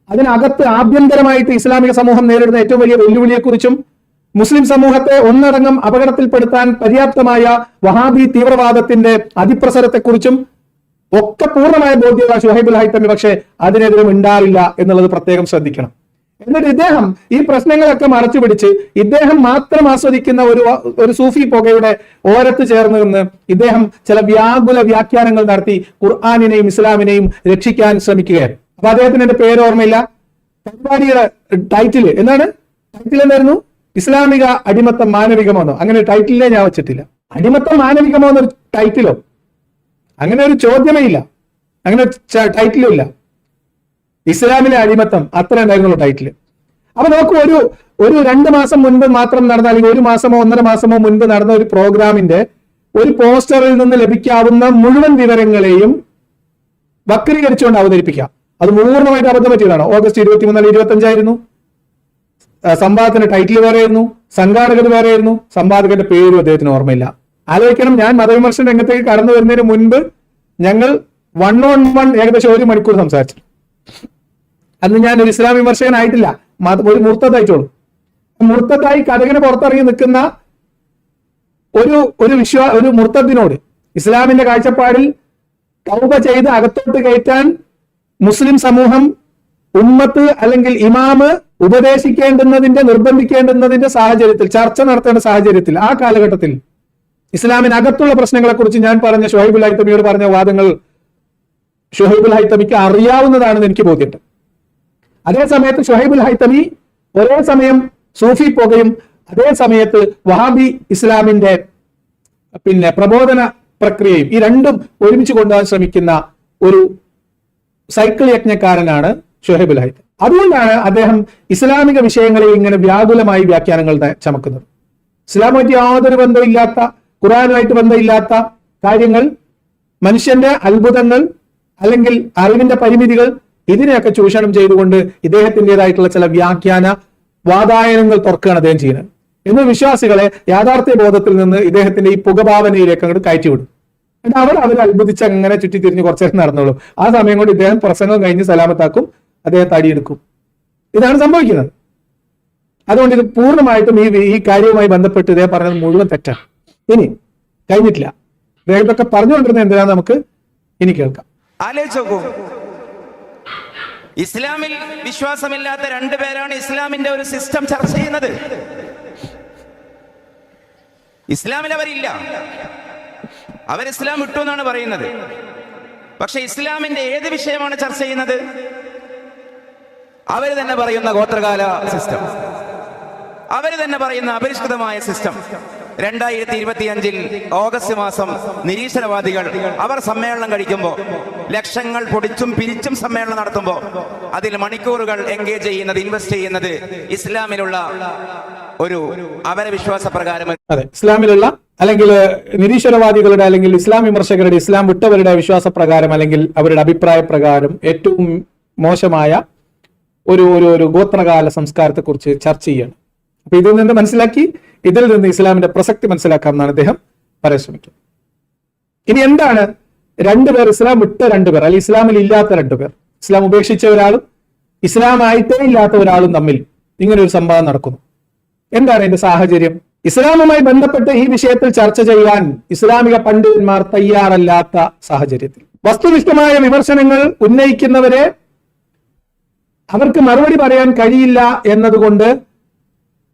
അതിനകത്ത് ആഭ്യന്തരമായിട്ട് ഇസ്ലാമിക സമൂഹം നേരിടുന്ന ഏറ്റവും വലിയ വെല്ലുവിളിയെക്കുറിച്ചും മുസ്ലിം സമൂഹത്തെ ഒന്നടങ്കം അപകടത്തിൽപ്പെടുത്താൻ പര്യാപ്തമായ വഹാബി തീവ്രവാദത്തിന്റെ അതിപ്രസരത്തെക്കുറിച്ചും ഒക്കെ പൂർണ്ണമായ ബോധ്യമുള്ള ഷുഹൈബുൽ ഹൈത്തമി പക്ഷേ അതിനെതിരെ മിണ്ടാറില്ല എന്നുള്ളത് പ്രത്യേകം ശ്രദ്ധിക്കണം. എന്നിട്ട് ഇദ്ദേഹം ഈ പ്രശ്നങ്ങളൊക്കെ മറച്ചു പിടിച്ച് ഇദ്ദേഹം മാത്രം ആസ്വദിക്കുന്ന ഒരു സൂഫി പുകയുടെ ഓരത്ത് ചേർന്ന് നിന്ന് ഇദ്ദേഹം ചില വ്യാകുല വ്യാഖ്യാനങ്ങൾ നടത്തി ഖുർആാനിനെയും ഇസ്ലാമിനെയും രക്ഷിക്കാൻ ശ്രമിക്കുകയാണ്. അപ്പൊ അദ്ദേഹത്തിന് എന്റെ പേര് ഓർമ്മയില്ല. പരിപാടിയുടെ ടൈറ്റിൽ എന്തായിരുന്നു? ഇസ്ലാമിക അടിമത്തം മാനവികമോന്നോ? അങ്ങനെ ടൈറ്റിലേ ഞാൻ വെച്ചിട്ടില്ല. അടിമത്തം മാനവികമോ എന്നൊരു ടൈറ്റിലോ അങ്ങനെ ഒരു ചോദ്യമേ ഇല്ല, അങ്ങനെ ടൈറ്റിലും ഇല്ല. ഇസ്ലാമിലെ അടിമത്തം അത്ര ഉണ്ടായിരുന്നുള്ളൂ ടൈറ്റിൽ. അപ്പൊ നോക്കൂ, ഒരു 2 മാസം മുൻപ് മാത്രം നടന്ന, അല്ലെങ്കിൽ 1 മാസമോ 1.5 മാസമോ മുൻപ് നടന്ന ഒരു പ്രോഗ്രാമിന്റെ ഒരു പോസ്റ്ററിൽ നിന്ന് ലഭിക്കാവുന്ന മുഴുവൻ വിവരങ്ങളെയും വക്രീകരിച്ചുകൊണ്ട് അവതരിപ്പിക്കാം. അത് പൂർണ്ണമായിട്ട് അബദ്ധം പറ്റിയതാണ്. ഓഗസ്റ്റ് 23 25 സംവാദത്തിന്റെ ടൈറ്റിൽ വേറെയായിരുന്നു, സംഘാടകർ വേറെയായിരുന്നു, സംവാദകന്റെ പേരും അദ്ദേഹത്തിന് ഓർമ്മയില്ല. ആലോചിക്കണം, ഞാൻ മതവിമർശന രംഗത്തേക്ക് കടന്നു വരുന്നതിന് മുൻപ് ഞങ്ങൾ 1-on-1 ഏകദേശം 1 മണിക്കൂർ സംസാരിച്ചു. അന്ന് ഞാൻ ഒരു ഇസ്ലാം വിമർശകനായിട്ടില്ല, ഒരു മുർത്തദായിട്ടോളൂ. മുർത്തദായി കഥകിന് പുറത്തിറങ്ങി നിൽക്കുന്ന ഒരു മുർത്തദിനോട് ഇസ്ലാമിന്റെ കാഴ്ചപ്പാടിൽ തൗബ ചെയ്ത് അകത്തോട്ട് കയറ്റാൻ മുസ്ലിം സമൂഹം, ഉമ്മത്ത് അല്ലെങ്കിൽ ഇമാമ് നിർബന്ധിക്കേണ്ടുന്നതിന്റെ സാഹചര്യത്തിൽ, ചർച്ച നടത്തേണ്ട സാഹചര്യത്തിൽ, ആ കാലഘട്ടത്തിൽ ഇസ്ലാമിനകത്തുള്ള പ്രശ്നങ്ങളെ കുറിച്ച് ഞാൻ പറഞ്ഞ ഷുഹൈബുൽ ഹൈത്തമിയോട് പറഞ്ഞ വാദങ്ങൾ ഷുഹൈബുൽ ഹൈത്തമിക്ക് അറിയാവുന്നതാണെന്ന് എനിക്ക് ബോധ്യമുണ്ട്. അതേ സമയത്ത് ഷുഹൈബുൽ ഹൈത്തമി ഒരേ സമയം സൂഫി പുകയും അതേ സമയത്ത് വഹാബി ഇസ്ലാമിന്റെ പ്രബോധന പ്രക്രിയയും ഈ രണ്ടും ഒരുമിച്ച് കൊണ്ടുപോകാൻ ശ്രമിക്കുന്ന ഒരു സൈക്കിൾ യജ്ഞക്കാരനാണ് ഷുഹൈബുൽ ഹൈത്തമി. അതുകൊണ്ടാണ് അദ്ദേഹം ഇസ്ലാമിക വിഷയങ്ങളിൽ ഇങ്ങനെ വ്യാകുലമായി വ്യാഖ്യാനങ്ങൾ ചമക്കുന്നത്. ഇസ്ലാമുമായിട്ട് യാതൊരു ബന്ധമില്ലാത്ത, ഖുർആനുമായിട്ട് ബന്ധമില്ലാത്ത കാര്യങ്ങൾ, മനുഷ്യന്റെ അത്ഭുതങ്ങൾ അല്ലെങ്കിൽ അറിവിന്റെ പരിമിതികൾ, ഇതിനെയൊക്കെ ചൂഷണം ചെയ്തുകൊണ്ട് ഇദ്ദേഹത്തിൻ്റെതായിട്ടുള്ള ചില വ്യാഖ്യാന വാതായനങ്ങൾ തുറക്കുകയാണ് അദ്ദേഹം ചെയ്യുന്നത്. എന്ന് വിശ്വാസികളെ യാഥാർത്ഥ്യ ബോധത്തിൽ നിന്ന് ഇദ്ദേഹത്തിന്റെ ഈ പുകഭാവനയിലേക്ക് അങ്ങോട്ട് കയറ്റിവിടും. എന്നിട്ട് അവർ അത്ഭുതിച്ച് അങ്ങനെ ചുറ്റിത്തിരിഞ്ഞ് കുറച്ചേരം നടന്നോളും. ആ സമയം കൊണ്ട് ഇദ്ദേഹം പ്രസംഗം കഴിഞ്ഞ് സലാമത്താക്കും, അദ്ദേഹം തടിയെടുക്കും. ഇതാണ് സംഭവിക്കുന്നത്. അതുകൊണ്ട് ഇത് പൂർണ്ണമായിട്ടും ഈ കാര്യവുമായി ബന്ധപ്പെട്ട് ഇദ്ദേഹം പറഞ്ഞത് മുഴുവൻ തെറ്റാണ്. ഇനി കഴിഞ്ഞിട്ടില്ല, ഇദ്ദേഹം ഇതൊക്കെ പറഞ്ഞുകൊണ്ടിരുന്നത് എന്തിനാണ് നമുക്ക് ഇനി കേൾക്കാം. ആലോചിച്ച് നോക്കൂ, ഇസ്ലാമിൽ വിശ്വാസമില്ലാത്ത രണ്ടുപേരാണ് ഇസ്ലാമിന്റെ ഒരു സിസ്റ്റം ചർച്ച ചെയ്യുന്നത്. ഇസ്ലാമിൽ അവരില്ല, അവർ ഇസ്ലാം വിട്ടു എന്നാണ് പറയുന്നത്. പക്ഷെ ഇസ്ലാമിന്റെ ഏത് വിഷയമാണ് ചർച്ച ചെയ്യുന്നത്? അവർ തന്നെ പറയുന്ന ഗോത്രകാല സിസ്റ്റം, അവർ തന്നെ പറയുന്ന അപരിഷ്കൃതമായ സിസ്റ്റം. 2025 ഓഗസ്റ്റ് മാസം നിരീശ്വരവാദികൾ അവർ സമ്മേളനം കഴിക്കുമ്പോൾ, ലക്ഷങ്ങൾ പൊടിച്ചും പിരിച്ചും സമ്മേളനം നടത്തുമ്പോൾ അതിൽ മണിക്കൂറുകൾ എൻഗേജ് ചെയ്യുന്നത്, ഇൻവെസ്റ്റ് ചെയ്യുന്നത് ഇസ്ലാമിലുള്ള ഒരു അവരെ വിശ്വാസ പ്രകാരം, അതെ, ഇസ്ലാമിലുള്ള അല്ലെങ്കിൽ നിരീശ്വരവാദികളുടെ അല്ലെങ്കിൽ ഇസ്ലാം വിമർശകരുടെ, ഇസ്ലാം വിട്ടവരുടെ വിശ്വാസ പ്രകാരം അല്ലെങ്കിൽ അവരുടെ അഭിപ്രായ പ്രകാരം ഏറ്റവും മോശമായ ഒരു ഗോത്രകാല സംസ്കാരത്തെ കുറിച്ച് ചർച്ച ചെയ്യണം. അപ്പൊ ഇതിൽ നിന്ന് മനസ്സിലാക്കി ഇതിൽ നിന്ന് ഇസ്ലാമിന്റെ പ്രസക്തി മനസ്സിലാക്കാം എന്നാണ് അദ്ദേഹം പറയാൻ ശ്രമിക്കുന്നത്. ഇനി എന്താണ് രണ്ടുപേർ, ഇസ്ലാം വിട്ട രണ്ടുപേർ അല്ലെങ്കിൽ ഇസ്ലാമിൽ ഇല്ലാത്ത രണ്ടുപേർ, ഇസ്ലാം ഉപേക്ഷിച്ച ഒരാളും ഇസ്ലാം ആയിട്ടേ ഇല്ലാത്ത ഒരാളും തമ്മിൽ ഇങ്ങനെ ഒരു സംഭവം നടക്കുന്നു? എന്താണ് ഇതിന്റെ സാഹചര്യം? ഇസ്ലാമുമായി ബന്ധപ്പെട്ട് ഈ വിഷയത്തിൽ ചർച്ച ചെയ്യാൻ ഇസ്ലാമിക പണ്ഡിതന്മാർ തയ്യാറല്ലാത്ത സാഹചര്യത്തിൽ വസ്തുനിഷ്ഠമായ വിമർശനങ്ങൾ ഉന്നയിക്കുന്നവരെ അവർക്ക് മറുപടി പറയാൻ കഴിയില്ല എന്നതുകൊണ്ട്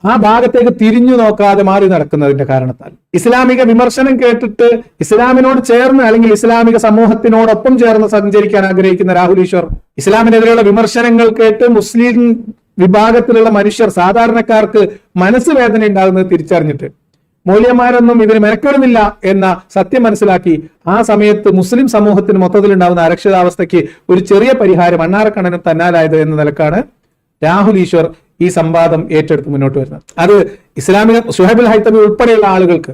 ആ ഭാഗത്തേക്ക് തിരിഞ്ഞു നോക്കാതെ മാറി നടക്കുന്നതിന്റെ കാരണത്താൽ ഇസ്ലാമിക വിമർശനം കേട്ടിട്ട് ഇസ്ലാമിനോട് ചേർന്ന് അല്ലെങ്കിൽ ഇസ്ലാമിക സമൂഹത്തിനോടൊപ്പം ചേർന്ന് സഞ്ചരിക്കാൻ ആഗ്രഹിക്കുന്ന രാഹുൽ ഈശ്വർ ഇസ്ലാമിനെതിരെയുള്ള വിമർശനങ്ങൾ കേട്ട് മുസ്ലിം വിഭാഗത്തിലുള്ള മനുഷ്യർ, സാധാരണക്കാർക്ക് മനസ്സ് വേദന ഉണ്ടാകുന്നത് തിരിച്ചറിഞ്ഞിട്ട് മൂല്യന്മാരൊന്നും ഇതിന് മെനക്കെടുന്നില്ല എന്ന സത്യം മനസ്സിലാക്കി ആ സമയത്ത് മുസ്ലിം സമൂഹത്തിന് മൊത്തത്തിലുണ്ടാകുന്ന അരക്ഷിതാവസ്ഥയ്ക്ക് ഒരു ചെറിയ പരിഹാരം അണ്ണാറക്കണ്ണനും തന്നാലായത് എന്ന നിലക്കാണ് രാഹുൽ ഈശ്വർ ഈ സംവാദം ഏറ്റെടുത്ത് മുന്നോട്ട് വരുന്നത്. അത് ഇസ്ലാമിക ഷുഹൈബുൽ ഹൈത്തമി ഉൾപ്പെടെയുള്ള ആളുകൾക്ക്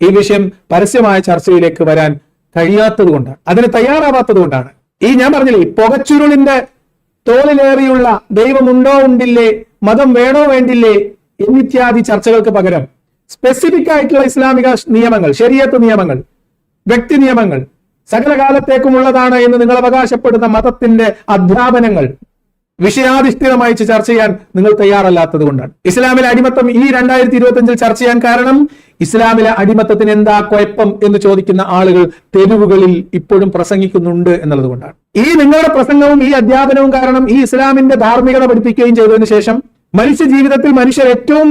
ഈ വിഷയം പരസ്യമായ ചർച്ചയിലേക്ക് വരാൻ കഴിയാത്തത് കൊണ്ടാണ്, അതിന് തയ്യാറാവാത്തത് കൊണ്ടാണ്. ഈ ഞാൻ പറഞ്ഞില്ലേ, ഈ പുകച്ചുരുളിന്റെ തോളിലേറിയുള്ള ദൈവമുണ്ടോ ഉണ്ടില്ലേ, മതം വേണോ വേണ്ടില്ലേ എന്നിത്യാദി ചർച്ചകൾക്ക് പകരം സ്പെസിഫിക് ആയിട്ടുള്ള ഇസ്ലാമിക നിയമങ്ങൾ, ശരീഅത്ത് നിയമങ്ങൾ, വ്യക്തി നിയമങ്ങൾ, സകലകാലത്തേക്കുമുള്ളതാണ് എന്ന് നിങ്ങൾ അവകാശപ്പെടുന്ന മതത്തിന്റെ അധ്യാപനങ്ങൾ വിഷയാധിഷ്ഠിതമായി ചർച്ച ചെയ്യാൻ നിങ്ങൾ തയ്യാറല്ലാത്തത് കൊണ്ടാണ്. ഇസ്ലാമിലെ അടിമത്തം ഈ 2025 ചർച്ച ചെയ്യാൻ കാരണം ഇസ്ലാമിലെ അടിമത്തത്തിന് എന്താ കുഴപ്പം എന്ന് ചോദിക്കുന്ന ആളുകൾ തെരുവുകളിൽ ഇപ്പോഴും പ്രസംഗിക്കുന്നുണ്ട് എന്നുള്ളത് കൊണ്ടാണ്. ഈ നിങ്ങളുടെ പ്രസംഗവും ഈ അധ്യാപനവും കാരണം ഈ ഇസ്ലാമിന്റെ ധാർമ്മികത പഠിപ്പിക്കുകയും ചെയ്തതിനു ശേഷം മനുഷ്യ ജീവിതത്തിൽ മനുഷ്യർ ഏറ്റവും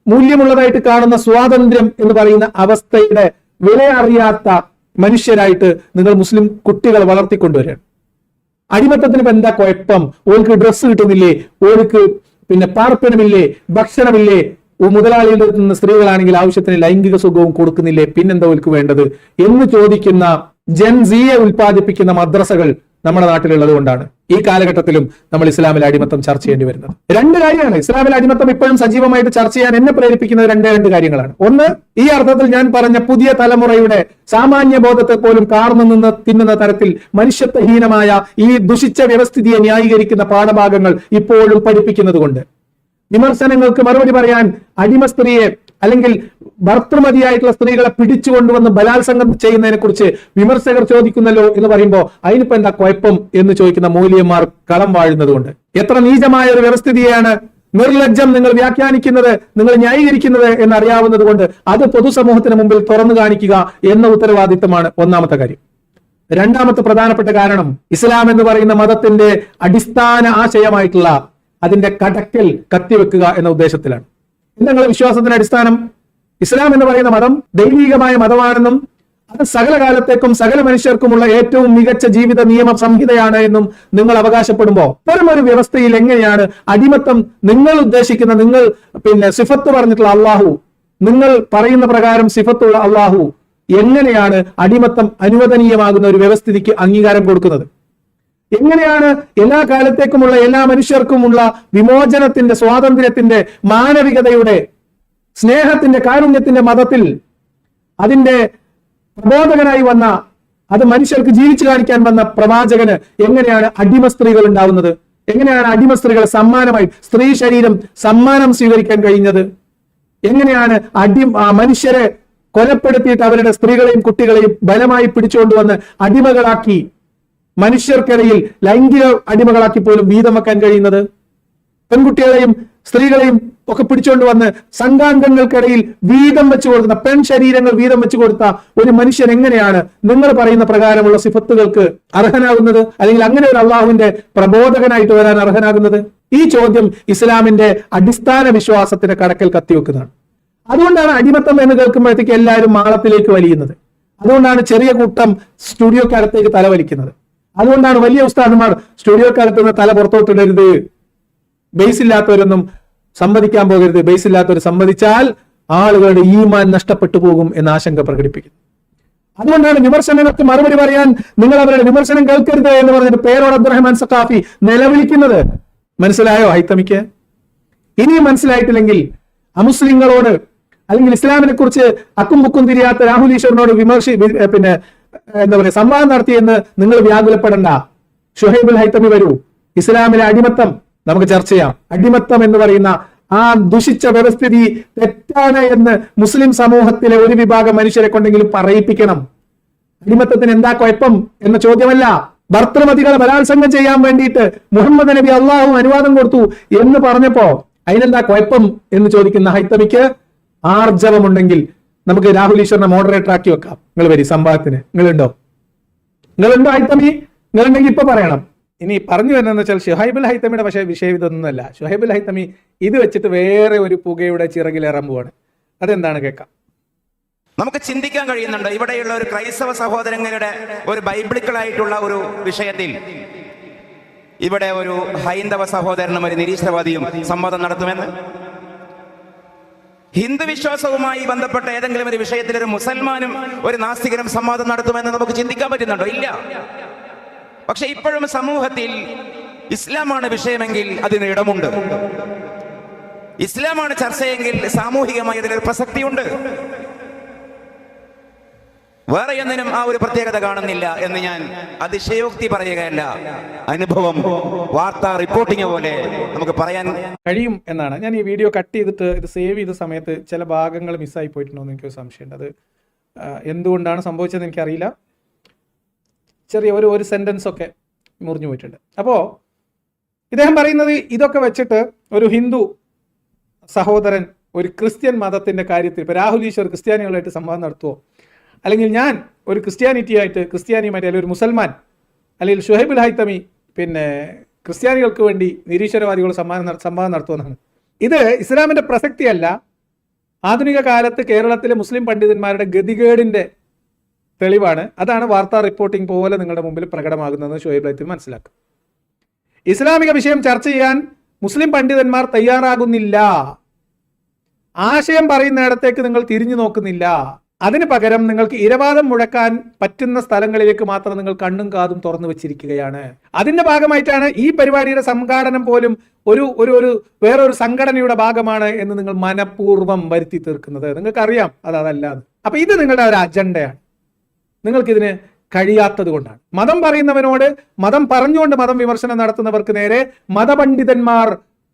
മൂല്യമുള്ളതായിട്ട് കാണുന്ന സ്വാതന്ത്ര്യം എന്ന് പറയുന്ന അവസ്ഥയുടെ വില അറിയാത്ത മനുഷ്യരായിട്ട് നിങ്ങൾ മുസ്ലിം കുട്ടികളെ വളർത്തിക്കൊണ്ടുവരികയാണ്. അടിമത്തത്തിന് ഇപ്പൊ എന്താ കുഴപ്പം? ഓൾക്ക് ഡ്രസ്സ് കിട്ടുന്നില്ലേ, ഓൾക്ക് പാർപ്പനമില്ലേ, ഭക്ഷണമില്ലേ, മുതലാളിയുടെ നിന്ന് സ്ത്രീകളാണെങ്കിൽ ആവശ്യത്തിന് ലൈംഗിക സുഖവും കൊടുക്കുന്നില്ലേ, പിന്നെന്താ ഓൾക്ക് വേണ്ടത് എന്ന് ചോദിക്കുന്ന ജൻസിയെ ഉൽപ്പാദിപ്പിക്കുന്ന മദ്രസകൾ നമ്മുടെ നാട്ടിലുള്ളത് കൊണ്ടാണ് ഈ കാലഘട്ടത്തിലും നമ്മൾ ഇസ്ലാമിലെ അടിമത്തം ചർച്ച ചെയ്യേണ്ടി വരുന്നത്. രണ്ട് കാര്യമാണ് ഇസ്ലാമിലെ അടിമത്തം ഇപ്പോഴും സജീവമായിട്ട് ചർച്ച ചെയ്യാൻ എന്നെ പ്രേരിപ്പിക്കുന്നത് രണ്ട് കാര്യങ്ങളാണ്. ഒന്ന്, ഈ അർത്ഥത്തിൽ ഞാൻ പറഞ്ഞ പുതിയ തലമുറയുടെ സാമാന്യ ബോധത്തെ പോലും കാർന്നു നിന്ന് തിന്നുന്ന തരത്തിൽ മനുഷ്യത്വഹീനമായ ഈ ദുഷിച്ച വ്യവസ്ഥിതിയെ ന്യായീകരിക്കുന്ന പാഠഭാഗങ്ങൾ ഇപ്പോഴും പഠിപ്പിക്കുന്നത് കൊണ്ട് വിമർശനങ്ങൾക്ക് മറുപടി പറയാൻ അടിമ സ്ത്രീയെ അല്ലെങ്കിൽ ഭർത്തൃമതിയായിട്ടുള്ള സ്ത്രീകളെ പിടിച്ചുകൊണ്ടുവന്ന് ബലാത്സംഗം ചെയ്യുന്നതിനെ കുറിച്ച് വിമർശകർ ചോദിക്കുന്നല്ലോ എന്ന് പറയുമ്പോൾ അതിനിപ്പോ എന്താ കുഴപ്പം എന്ന് ചോദിക്കുന്ന മൂല്യന്മാർ കളം വാഴുന്നത് കൊണ്ട് എത്ര നീചമായ ഒരു വ്യവസ്ഥിതിയാണ് നിർലജ്ജം നിങ്ങൾ വ്യാഖ്യാനിക്കുന്നത്, നിങ്ങൾ ന്യായീകരിക്കുന്നത് എന്നറിയാവുന്നത് കൊണ്ട് അത് പൊതുസമൂഹത്തിന് മുമ്പിൽ തുറന്നു കാണിക്കുക എന്ന ഉത്തരവാദിത്തമാണ് ഒന്നാമത്തെ കാര്യം. രണ്ടാമത്തെ പ്രധാനപ്പെട്ട കാരണം ഇസ്ലാം എന്ന് പറയുന്ന മതത്തിന്റെ അടിസ്ഥാന ആശയമായിട്ടുള്ള അതിന്റെ കടക്കൽ കത്തിവെക്കുക എന്ന ഉദ്ദേശത്തിലാണ്. നിങ്ങളുടെ വിശ്വാസത്തിന്റെ അടിസ്ഥാനം ഇസ്ലാം എന്ന് പറയുന്ന മതം ദൈവികമായ മതമാണെന്നും അത് സകല കാലത്തേക്കും സകല മനുഷ്യർക്കുമുള്ള ഏറ്റവും മികച്ച ജീവിത നിയമ സംഹിതയാണ് എന്നും നിങ്ങൾ അവകാശപ്പെടുമ്പോ ഒരു വ്യവസ്ഥയിൽ എങ്ങനെയാണ് അടിമത്തം നിങ്ങൾ ഉദ്ദേശിക്കുന്ന നിങ്ങൾ സിഫത്ത് പറഞ്ഞിട്ടുള്ള അള്ളാഹു, നിങ്ങൾ പറയുന്ന പ്രകാരം സിഫത്തുള്ള അള്ളാഹു എങ്ങനെയാണ് അടിമത്തം അനുവദനീയമാകുന്ന ഒരു വ്യവസ്ഥിതിക്ക് അംഗീകാരം കൊടുക്കുന്നത്? എങ്ങനെയാണ് എല്ലാ കാലത്തേക്കുമുള്ള എല്ലാ മനുഷ്യർക്കുമുള്ള വിമോചനത്തിന്റെ, സ്വാതന്ത്ര്യത്തിന്റെ, മാനവികതയുടെ, സ്നേഹത്തിന്റെ, കാരുണ്യത്തിന്റെ മതത്തിൽ അതിന്റെ പ്രബോധകനായി വന്ന, അത് മനുഷ്യർക്ക് ജീവിച്ചു കാണിക്കാൻ വന്ന പ്രവാചകന് എങ്ങനെയാണ് അടിമ സ്ത്രീകൾ ഉണ്ടാവുന്നത്? എങ്ങനെയാണ് അടിമ സ്ത്രീകൾ സമ്മാനമായി, സ്ത്രീ ശരീരം സമ്മാനം സ്വീകരിക്കാൻ കഴിഞ്ഞത്? എങ്ങനെയാണ് മനുഷ്യരെ കൊലപ്പെടുത്തിയിട്ട് അവരുടെ സ്ത്രീകളെയും കുട്ടികളെയും ബലമായി പിടിച്ചുകൊണ്ടുവന്ന് അടിമകളാക്കി, മനുഷ്യർക്കിടയിൽ ലൈംഗിക അടിമകളാക്കി പോലും വീതം വെക്കാൻ കഴിയുന്നത്? പെൺകുട്ടികളെയും സ്ത്രീകളെയും ഒക്കെ പിടിച്ചുകൊണ്ട് വന്ന് സംഘാംഗങ്ങൾക്കിടയിൽ വീതം വെച്ചു കൊടുക്കുന്ന, പെൺ ശരീരങ്ങൾ വീതം വെച്ചു കൊടുത്ത ഒരു മനുഷ്യൻ എങ്ങനെയാണ് നിങ്ങൾ പറയുന്ന പ്രകാരമുള്ള സിഫത്തുകൾക്ക് അർഹനാകുന്നത്? അല്ലെങ്കിൽ അങ്ങനെ ഒരു അള്ളാഹുവിന്റെ പ്രബോധകനായിട്ട് വരാൻ അർഹനാകുന്നത്? ഈ ചോദ്യം ഇസ്ലാമിന്റെ അടിസ്ഥാന വിശ്വാസത്തിന്റെ കടക്കൽ കത്തിവെക്കുന്നതാണ്. അതുകൊണ്ടാണ് അടിമത്തം എന്ന് കേൾക്കുമ്പോഴത്തേക്ക് എല്ലാവരും മാളത്തിലേക്ക് വലിയുന്നത്. അതുകൊണ്ടാണ് ചെറിയ കൂട്ടം സ്റ്റുഡിയോക്കകത്തേക്ക് തല വലിക്കുന്നത്. അതുകൊണ്ടാണ് വലിയ ഉസ്താദുമാർ സ്റ്റുഡിയോക്കകത്ത് നിന്ന് തല പുറത്തോട്ടിടരുത്, ബേസ് ഇല്ലാത്തവരൊന്നും സമ്മതിക്കാൻ പോകരുത്, ബേസ് ഇല്ലാത്തവർ സമ്മതിച്ചാൽ ആളുകളുടെ ഈമാൻ നഷ്ടപ്പെട്ടു പോകും എന്ന ആശങ്ക പ്രകടിപ്പിക്കുന്നു. അതുകൊണ്ടാണ് വിമർശനങ്ങൾക്ക് മറുപടി പറയാൻ നിങ്ങൾ അവരുടെ വിമർശനം കേൾക്കരുത് എന്ന് പറഞ്ഞിട്ട് പേരോട് അബ്ദുറഹ്മാൻ സഖാഫി നിലവിളിക്കുന്നത്. മനസ്സിലായോ ഹൈത്തമിക്ക്? ഇനിയും മനസ്സിലായിട്ടില്ലെങ്കിൽ അമുസ്ലിങ്ങളോട് അല്ലെങ്കിൽ ഇസ്ലാമിനെ കുറിച്ച് അക്കും മുക്കും തിരിയാത്ത രാഹുൽ ഈശ്വറിനോട് എന്താ പറയുക, സംവാദം നടത്തിയെന്ന് നിങ്ങൾ വ്യാകുലപ്പെടണ്ട. ഷുഹൈബുൽ ഹൈത്തമി വരൂ, ഇസ്ലാമിലെ അടിമത്തം നമുക്ക് ചർച്ച ചെയ്യാം. അടിമത്തം എന്ന് പറയുന്ന ആ ദുഷിച്ച വ്യവസ്ഥിതി തെറ്റാണ് എന്ന് മുസ്ലിം സമൂഹത്തിലെ ഒരു വിഭാഗം മനുഷ്യരെ കൊണ്ടെങ്കിലും പറയിപ്പിക്കണം. അടിമത്തത്തിന് എന്താ കുഴപ്പം എന്ന ചോദ്യമല്ല. ഭർത്തൃമതികളെ ബലാത്സംഗം ചെയ്യാൻ വേണ്ടിയിട്ട് മുഹമ്മദ് നബി അള്ളാഹു അനുവാദം കൊടുത്തു എന്ന് പറഞ്ഞപ്പോ അതിനെന്താ കുഴപ്പം എന്ന് ചോദിക്കുന്ന ഹൈത്തമിക്ക് ആർജവമുണ്ടെങ്കിൽ നമുക്ക് രാഹുൽ ഈശ്വറിനെ മോഡറേറ്റർ ആക്കി വെക്കാം. നിങ്ങൾ വരി സംവാദത്തിന്. നിങ്ങളുണ്ടോ ഹൈത്തമി? നിങ്ങളുണ്ടെങ്കിൽ ഇപ്പൊ പറയണം. ഇനി പറഞ്ഞു വരുന്നതെന്ന് വെച്ചാൽ ഷുഹൈബുൽ ഹൈത്തമിയുടെ പക്ഷേ വിഷയം ഇതൊന്നുമല്ല. ഷുഹൈബുൽ ഹൈത്തമി ഇത് വെച്ചിട്ട് വേറെ ഒരു പുകയുടെ ചിറകിലിറമ്പുവാണ്. അതെന്താണ് കേൾക്കാം. നമുക്ക് ചിന്തിക്കാൻ കഴിയുന്നുണ്ട്, ഇവിടെയുള്ള ഒരു ക്രൈസ്തവ സഹോദരങ്ങളുടെ ഒരു ബൈബിളിക്കലായിട്ടുള്ള ഒരു വിഷയത്തിൽ ഇവിടെ ഒരു ഹൈന്ദവ സഹോദരനും ഒരു നിരീശ്വരവാദിയും സംവാദം നടത്തുമെന്ന്. ഹിന്ദു വിശ്വാസവുമായി ബന്ധപ്പെട്ട ഏതെങ്കിലും ഒരു വിഷയത്തിൽ ഒരു മുസൽമാനും ഒരു നാസ്തികനും സംവാദം നടത്തുമെന്ന് നമുക്ക് ചിന്തിക്കാൻ പറ്റുന്നുണ്ടോ? ഇല്ല. പക്ഷെ ഇപ്പോഴും സമൂഹത്തിൽ ഇസ്ലാമാണ് വിഷയമെങ്കിൽ അതിന് ഇടമുണ്ട്. ഇസ്ലാമാണ് ചർച്ചയെങ്കിൽ സാമൂഹികമായി അതിലൊരു പ്രസക്തിയുണ്ട്. വേറെ ഒന്നിനും ആ ഒരു പ്രത്യേകത കാണുന്നില്ല എന്ന് ഞാൻ അതിശയോക്തി പറയുകയല്ല, അനുഭവം, വാർത്താ റിപ്പോർട്ടിംഗ് പോലെ നമുക്ക് പറയാൻ കഴിയും എന്നാണ്. ഞാൻ ഈ വീഡിയോ കട്ട് ചെയ്തിട്ട് ഇത് സേവ് ചെയ്ത സമയത്ത് ചില ഭാഗങ്ങൾ മിസ്സായി പോയിട്ടുണ്ടോ എന്ന് എനിക്കൊരു സംശയമുണ്ട്. അത് എന്തുകൊണ്ടാണ് സംഭവിച്ചതെന്ന് എനിക്കറിയില്ല. ചെറിയ ഒരു സെന്റൻസ് ഒക്കെ മുറിഞ്ഞു പോയിട്ടുണ്ട്. അപ്പോൾ ഇദ്ദേഹം പറയുന്നത് ഇതൊക്കെ വെച്ചിട്ട് ഒരു ഹിന്ദു സഹോദരൻ ഒരു ക്രിസ്ത്യൻ മതത്തിന്റെ കാര്യത്തിൽ ഇപ്പോൾ രാഹുൽ ഈശ്വർ ക്രിസ്ത്യാനികളായിട്ട് സംവാദം നടത്തുമോ, അല്ലെങ്കിൽ ഞാൻ ഒരു ക്രിസ്ത്യാനിയുമായിട്ട് അല്ലെങ്കിൽ ഒരു മുസൽമാൻ അല്ലെങ്കിൽ ഷുഹൈബുൽ ഹൈത്തമി ക്രിസ്ത്യാനികൾക്ക് വേണ്ടി നിരീശ്വരവാദികൾ സംവാദം നടത്തുമെന്നാണ്. ഇത് ഇസ്ലാമിന്റെ പ്രസക്തിയല്ല, ആധുനിക കാലത്ത് കേരളത്തിലെ മുസ്ലിം പണ്ഡിതന്മാരുടെ ഗതികേടിന്റെ തെളിവാണ്. അതാണ് വാർത്താ റിപ്പോർട്ടിംഗ് പോലെ നിങ്ങളുടെ മുമ്പിൽ പ്രകടമാകുന്നതെന്ന് ഷുഹൈബുൽ ഹൈത്തമി മനസ്സിലാക്കും. ഇസ്ലാമിക വിഷയം ചർച്ച ചെയ്യാൻ മുസ്ലിം പണ്ഡിതന്മാർ തയ്യാറാകുന്നില്ല. ആശയം പറയുന്നിടത്തേക്ക് നിങ്ങൾ തിരിഞ്ഞു നോക്കുന്നില്ല. അതിന് പകരം നിങ്ങൾക്ക് ഇരവാദം മുഴക്കാൻ പറ്റുന്ന സ്ഥലങ്ങളിലേക്ക് മാത്രം നിങ്ങൾ കണ്ണും കാതും തുറന്നു വെച്ചിരിക്കുകയാണ്. അതിന്റെ ഭാഗമായിട്ടാണ് ഈ പരിപാടിയുടെ സംഘാടനം പോലും ഒരു വേറൊരു സംഘടനയുടെ ഭാഗമാണ് എന്ന് നിങ്ങൾ മനഃപൂർവ്വം വരുത്തി തീർക്കുന്നത്. നിങ്ങൾക്കറിയാം അതല്ല. അപ്പൊ ഇത് നിങ്ങളുടെ ഒരു അജണ്ടയാണ്. നിങ്ങൾക്കിതിന് കഴിയാത്തത് കൊണ്ടാണ്. മതം പറയുന്നവനോട് മതം പറഞ്ഞുകൊണ്ട് മതം വിമർശനം നടത്തുന്നവർക്ക് നേരെ മതപണ്ഡിതന്മാർ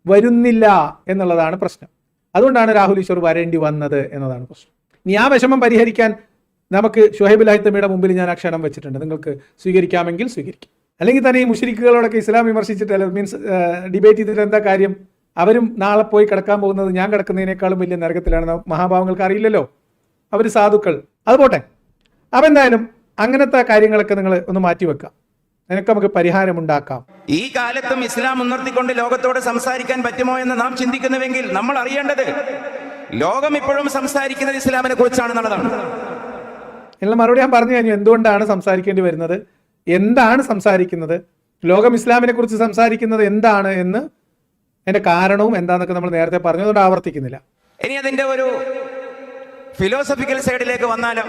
വരുന്നില്ല എന്നുള്ളതാണ് പ്രശ്നം. അതുകൊണ്ടാണ് രാഹുൽ ഈശ്വർ വരേണ്ടി വന്നത് എന്നതാണ് പ്രശ്നം. ഇനി ആ വിഷമം പരിഹരിക്കാൻ നമുക്ക് ഷുഹൈബുൽ ഹൈത്തമിയുടെ മുമ്പിൽ ഞാൻ ആ ക്ഷണം വെച്ചിട്ടുണ്ട്. നിങ്ങൾക്ക് സ്വീകരിക്കാമെങ്കിൽ സ്വീകരിക്കും. അല്ലെങ്കിൽ തന്നെ ഈ മുശ്രിക്കുകളോടൊക്കെ ഇസ്ലാം വിമർശിച്ചിട്ട് ഡിബേറ്റ് ചെയ്തിട്ട് എന്താ കാര്യം? അവരും നാളെ പോയി കിടക്കാൻ പോകുന്നത് ഞാൻ കിടക്കുന്നതിനേക്കാളും വലിയ നരകത്തിലാണ്. മഹാഭാവങ്ങൾക്ക് അറിയില്ലല്ലോ, അവർ സാധുക്കൾ. അത് പോട്ടെ. അപ്പം എന്തായാലും അങ്ങനത്തെ കാര്യങ്ങളൊക്കെ നിങ്ങൾ ഒന്ന് മാറ്റിവെക്കാം. അതിനൊക്കെ നമുക്ക് പരിഹാരമുണ്ടാക്കാം. ഈ കാലത്തും ഇസ്ലാം മുൻനിർത്തിക്കൊണ്ട് ലോകത്തോട് സംസാരിക്കാൻ പറ്റുമോ എന്ന് നാം ചിന്തിക്കുന്നുവെങ്കിൽ നമ്മൾ അറിയേണ്ടത് ലോകം ഇപ്പോഴും സംസാരിക്കുന്നത് ഇസ്ലാമിനെ കുറിച്ചാണെന്നുള്ളതാണ്. എന്നുള്ള മറുപടി ഞാൻ പറഞ്ഞു കഴിഞ്ഞു. എന്തുകൊണ്ടാണ് സംസാരിക്കേണ്ടി വരുന്നത്, എന്താണ് സംസാരിക്കുന്നത്, ലോകം ഇസ്ലാമിനെ കുറിച്ച് സംസാരിക്കുന്നത് എന്താണ് എന്ന് അതിന്റെ കാരണവും എന്താന്നൊക്കെ നമ്മൾ നേരത്തെ പറഞ്ഞു, അതുകൊണ്ട് ആവർത്തിക്കുന്നില്ല. ഇനി അതിന്റെ ഒരു ഫിലോസഫിക്കൽ സൈഡിലേക്ക് വന്നാലോ,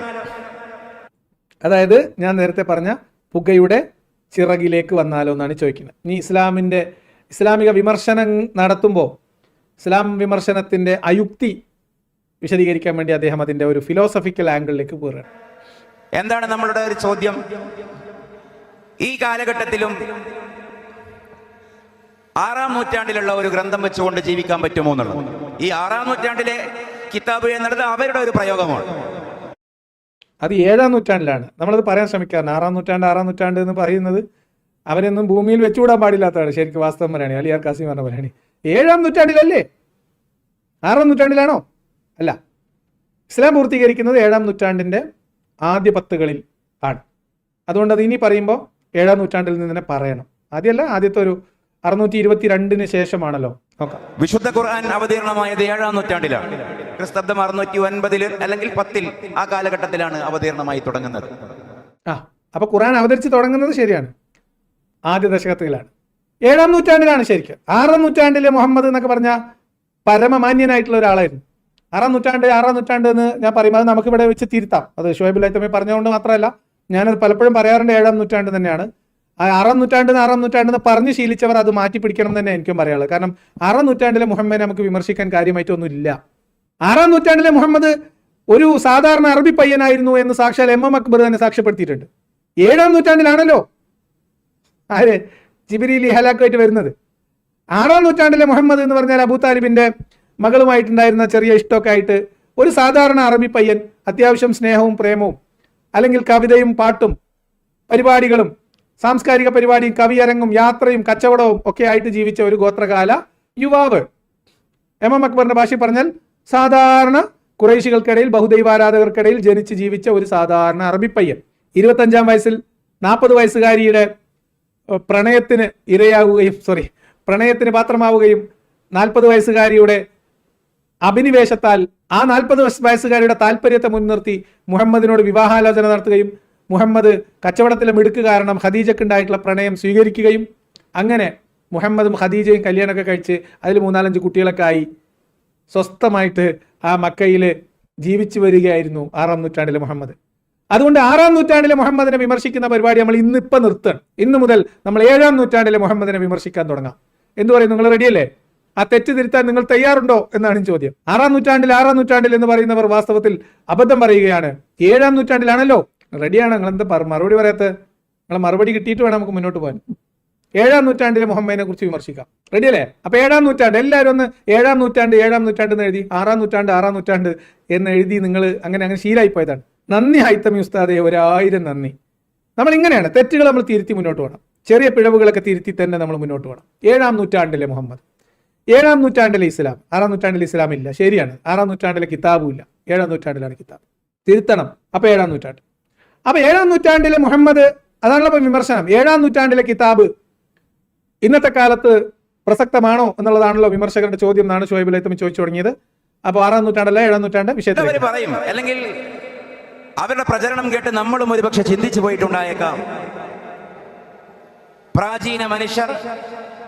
അതായത് ഞാൻ നേരത്തെ പറഞ്ഞ പുകയുടെ ചിറകിലേക്ക് വന്നാലോ എന്നാണ് ചോദിക്കുന്നത്. ഇനി ഇസ്ലാമിക വിമർശനം നടത്തുമ്പോൾ ഇസ്ലാം വിമർശനത്തിന്റെ അയുക്തി വിശദീകരിക്കാൻ വേണ്ടി അദ്ദേഹം അതിന്റെ ഒരു ഫിലോസഫിക്കൽ ആംഗിളിലേക്ക് പോവുകയാണ്. എന്താണ് നമ്മളുടെ ഒരു ചോദ്യം? ഈ കാലഘട്ടത്തിലും 6-ാം നൂറ്റാണ്ടിലുള്ള ഒരു ഗ്രന്ഥം വെച്ചുകൊണ്ട് ജീവിക്കാൻ പറ്റുമോ എന്നുള്ളത്. ഈ 6-ാം നൂറ്റാണ്ടിലെ കിതാബ് എന്നുള്ളത് അവരുടെ ഒരു പ്രയോഗമാണ്. അത് 7-ാം നൂറ്റാണ്ടിലാണ്. നമ്മളത് പറയാൻ ശ്രമിക്കാറുണ്ട്. 6-ാം നൂറ്റാണ്ട് എന്ന് പറയുന്നത് അവരൊന്നും ഭൂമിയിൽ വെച്ചുകൂടാൻ പാടില്ലാത്തതാണ്. ശരിക്കും വാസ്തവം പറയുകയാണ്, അലിയാർ കാസിം പറഞ്ഞ പറയുകയാണ്. 7-ാം നൂറ്റാണ്ടിലല്ലേ? 6-ാം നൂറ്റാണ്ടിലാണോ? അല്ല. ഇസ്ലാം പൂർത്തീകരിക്കുന്നത് 7-ാം നൂറ്റാണ്ടിന്റെ ആദ്യ 10കളിൽ ആണ്. അതുകൊണ്ട് അത് ഇനി പറയുമ്പോൾ 7-ാം നൂറ്റാണ്ടിൽ നിന്ന് തന്നെ പറയണം. ആദ്യമല്ല, ആദ്യത്തെ ഒരു 622 ശേഷമാണല്ലോ. നോക്കാം. വിശുദ്ധ ഖുർആൻ അവതീർണമായത് 7-ാം നൂറ്റാണ്ടിലാണ്. ക്രിസ്തബ്ദം 609 അല്ലെങ്കിൽ 10 ആ കാലഘട്ടത്തിലാണ് അവതീർണമായി തുടങ്ങുന്നത്. അപ്പൊ ഖുർആൻ അവതരിച്ച് തുടങ്ങുന്നത് ശരിയാണ്, ആദ്യ ദശകത്തിലാണ്. 7-ാം നൂറ്റാണ്ടിലാണ് ശരിക്കും. 6-ാം നൂറ്റാണ്ടിലെ മുഹമ്മദ് എന്നൊക്കെ പറഞ്ഞ പരമമാന്യനായിട്ടുള്ള ഒരാളായിരുന്നു. 6-ാം നൂറ്റാണ്ട് എന്ന് ഞാൻ പറയുമ്പോൾ അത് നമുക്കിവിടെ വെച്ച് തിരുത്താം. അത് ഷുഹൈബുൽ ഹൈത്തമി പറഞ്ഞുകൊണ്ട് മാത്രമല്ല, ഞാനത് പലപ്പോഴും പറയാറുണ്ട്. 7-ാം നൂറ്റാണ്ട് തന്നെയാണ്. ആ 6-ാം നൂറ്റാണ്ടെന്ന് പറഞ്ഞ് ശീലിച്ചവർ അത് മാറ്റി പിടിക്കണം തന്നെ എനിക്കും പറയാനുള്ളത്. കാരണം 6-ാം നൂറ്റാണ്ടിലെ മുഹമ്മദിനെ നമുക്ക് വിമർശിക്കാൻ കാര്യമായിട്ടൊന്നും ഇല്ല. 6-ാം നൂറ്റാണ്ടിലെ മുഹമ്മദ് ഒരു സാധാരണ അറബി പയ്യനായിരുന്നു എന്ന് സാക്ഷാൽ എം അക്ബർ തന്നെ സാക്ഷ്യപ്പെടുത്തിയിട്ടുണ്ട്. 7-ാം നൂറ്റാണ്ടിലാണല്ലോ ആര് ജിബ്രീൽ ഹലാക്കായിട്ട് വരുന്നത്. 6-ാം നൂറ്റാണ്ടിലെ മുഹമ്മദ് എന്ന് പറഞ്ഞാൽ അബൂ താലിബിന്റെ മകളുമായിട്ടുണ്ടായിരുന്ന ചെറിയ ഇഷ്ടമൊക്കെ ആയിട്ട് ഒരു സാധാരണ അറബി പയ്യൻ, അത്യാവശ്യം സ്നേഹവും പ്രേമവും അല്ലെങ്കിൽ കവിതയും പാട്ടും പരിപാടികളും സാംസ്കാരിക പരിപാടിയും കവിയരങ്ങും യാത്രയും കച്ചവടവും ഒക്കെ ആയിട്ട് ജീവിച്ച ഒരു ഗോത്രകാല യുവാവ്. എം അക്ബറിന്റെ ഭാഷയിൽ പറഞ്ഞാൽ സാധാരണ ഖുറൈശികൾക്കിടയിൽ, ബഹുദൈവാരാധകർക്കിടയിൽ ജനിച്ച് ജീവിച്ച ഒരു സാധാരണ അറബി പയ്യൻ 25-ാം വയസ്സിൽ 40 വയസ്സുകാരിയുടെ പ്രണയത്തിന് പാത്രമാവുകയും 40 വയസ്സുകാരിയുടെ അഭിനിവേശത്താൽ ആ 40 വയസ്സുകാരിയുടെ താല്പര്യത്തെ മുൻനിർത്തി മുഹമ്മദിനോട് വിവാഹാലോചന നടത്തുകയും മുഹമ്മദ് കച്ചവടത്തിലെ മിടുക്ക് കാരണം ഖദീജക്കുണ്ടായിട്ടുള്ള പ്രണയം സ്വീകരിക്കുകയും അങ്ങനെ മുഹമ്മദും ഖദീജയും കല്യാണമൊക്കെ കഴിച്ച് അതിൽ 3-4 കുട്ടികളൊക്കെ ആയി സ്വസ്ഥമായിട്ട് ആ മക്കയിൽ ജീവിച്ചു വരികയായിരുന്നു 6-ാം നൂറ്റാണ്ടിലെ മുഹമ്മദ്. അതുകൊണ്ട് 6-ാം നൂറ്റാണ്ടിലെ മുഹമ്മദിനെ വിമർശിക്കുന്ന പരിപാടി നമ്മൾ ഇന്നിപ്പം നിർത്തണം. ഇന്ന് മുതൽ നമ്മൾ 7-ാം നൂറ്റാണ്ടിലെ മുഹമ്മദിനെ വിമർശിക്കാൻ തുടങ്ങാം. എന്തു പറയും, നിങ്ങൾ റെഡിയല്ലേ? ആ തെറ്റ് തിരുത്താൻ നിങ്ങൾ തയ്യാറുണ്ടോ എന്നാണ് ചോദ്യം. 6-ാം നൂറ്റാണ്ടിൽ എന്ന് പറയുന്നവർ വാസ്തവത്തിൽ അബദ്ധം പറയുകയാണ്. 7-ാം നൂറ്റാണ്ടിലാണല്ലോ. റെഡിയാണ്? നിങ്ങൾ എന്താ മറുപടി പറയാത്തത്? നിങ്ങളെ മറുപടി കിട്ടിയിട്ട് വേണം നമുക്ക് മുന്നോട്ട് പോകാൻ. 7-ാം നൂറ്റാണ്ടിലെ മുഹമ്മദിനെ കുറിച്ച് വിമർശിക്കാം. റെഡിയല്ലേ? അപ്പൊ 7-ാം നൂറ്റാണ്ട് എല്ലാവരും ഒന്ന് 7-ാം നൂറ്റാണ്ട് എന്ന് എഴുതി. 6-ാം നൂറ്റാണ്ട് എന്ന് എഴുതി നിങ്ങൾ അങ്ങനെ ശീലായി പോയതാണ്. നന്ദി ഹൈത്തമി ഉസ്താദെ, 1000 നന്ദി. നമ്മൾ ഇങ്ങനെയാണ്, തെറ്റുകൾ നമ്മൾ തിരുത്തി മുന്നോട്ട് പോകണം. ചെറിയ പിഴവുകളൊക്കെ തിരുത്തി തന്നെ നമ്മൾ മുന്നോട്ട് പോകണം. 7-ാം നൂറ്റാണ്ടിലെ മുഹമ്മദ്, 7-ാം നൂറ്റാണ്ടിലെ ഇസ്ലാം. 6-ാം നൂറ്റാണ്ടിലെ ഇസ്ലാം ഇല്ല, ശരിയാണ്. 6-ാം നൂറ്റാണ്ടിലെ കിതാബും ഇല്ല, 7-ാം നൂറ്റാണ്ടിലാണ് കിതാബ്. തിരുത്തണം. അപ്പൊ 7-ാം നൂറ്റാണ്ട്. അപ്പൊ 7-ാം നൂറ്റാണ്ടിലെ മുഹമ്മദ്, അതാണല്ലോ ഇപ്പൊ വിമർശനം. 7-ാം നൂറ്റാണ്ടിലെ കിതാബ് ഇന്നത്തെ കാലത്ത് പ്രസക്തമാണോ എന്നുള്ളതാണല്ലോ വിമർശകരുടെ ചോദ്യം എന്നാണ് ഷുഹൈബുൽ ഹൈത്തമി ചോദിച്ചു തുടങ്ങിയത്. അപ്പൊ 6-ാം നൂറ്റാണ്ടല്ല 7-ാം നൂറ്റാണ്ട് വിഷയത്തിൽ പറയും. അല്ലെങ്കിൽ അവരുടെ പ്രചരണം കേട്ട് നമ്മളും ഒരുപക്ഷെ ചിന്തിച്ചു പോയിട്ടുണ്ടായേക്കാം. പ്രാചീന മനുഷ്യർ,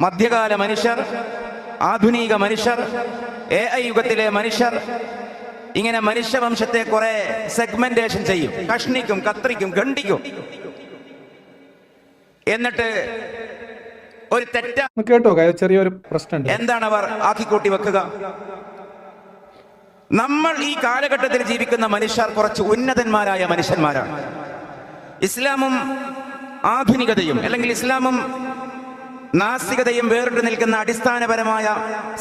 മധ്യകാല മനുഷ്യർ, ആധുനിക മനുഷ്യർ, AI യുഗത്തിലെ മനുഷ്യർ, ഇങ്ങനെ മനുഷ്യവംശത്തെ കുറെ സെഗ്മെന്റേഷൻ ചെയ്യും, കഷ്ണിക്കും, കത്രിക്കും, ഖണ്ഡിക്കും. എന്നിട്ട് ഒരു കേട്ടോ ചെറിയൊരു പ്രശ്നം എന്താണ് അവർ ആക്കിക്കൂട്ടി വെക്കുക? നമ്മൾ ഈ കാലഘട്ടത്തിൽ ജീവിക്കുന്ന മനുഷ്യർ കുറച്ച് ഉന്നതന്മാരായ മനുഷ്യന്മാരാണ്. ഇസ്ലാമും ആധുനികതയും അല്ലെങ്കിൽ ഇസ്ലാമും നാസ്തികതയും വേറിട്ട് നിൽക്കുന്ന അടിസ്ഥാനപരമായ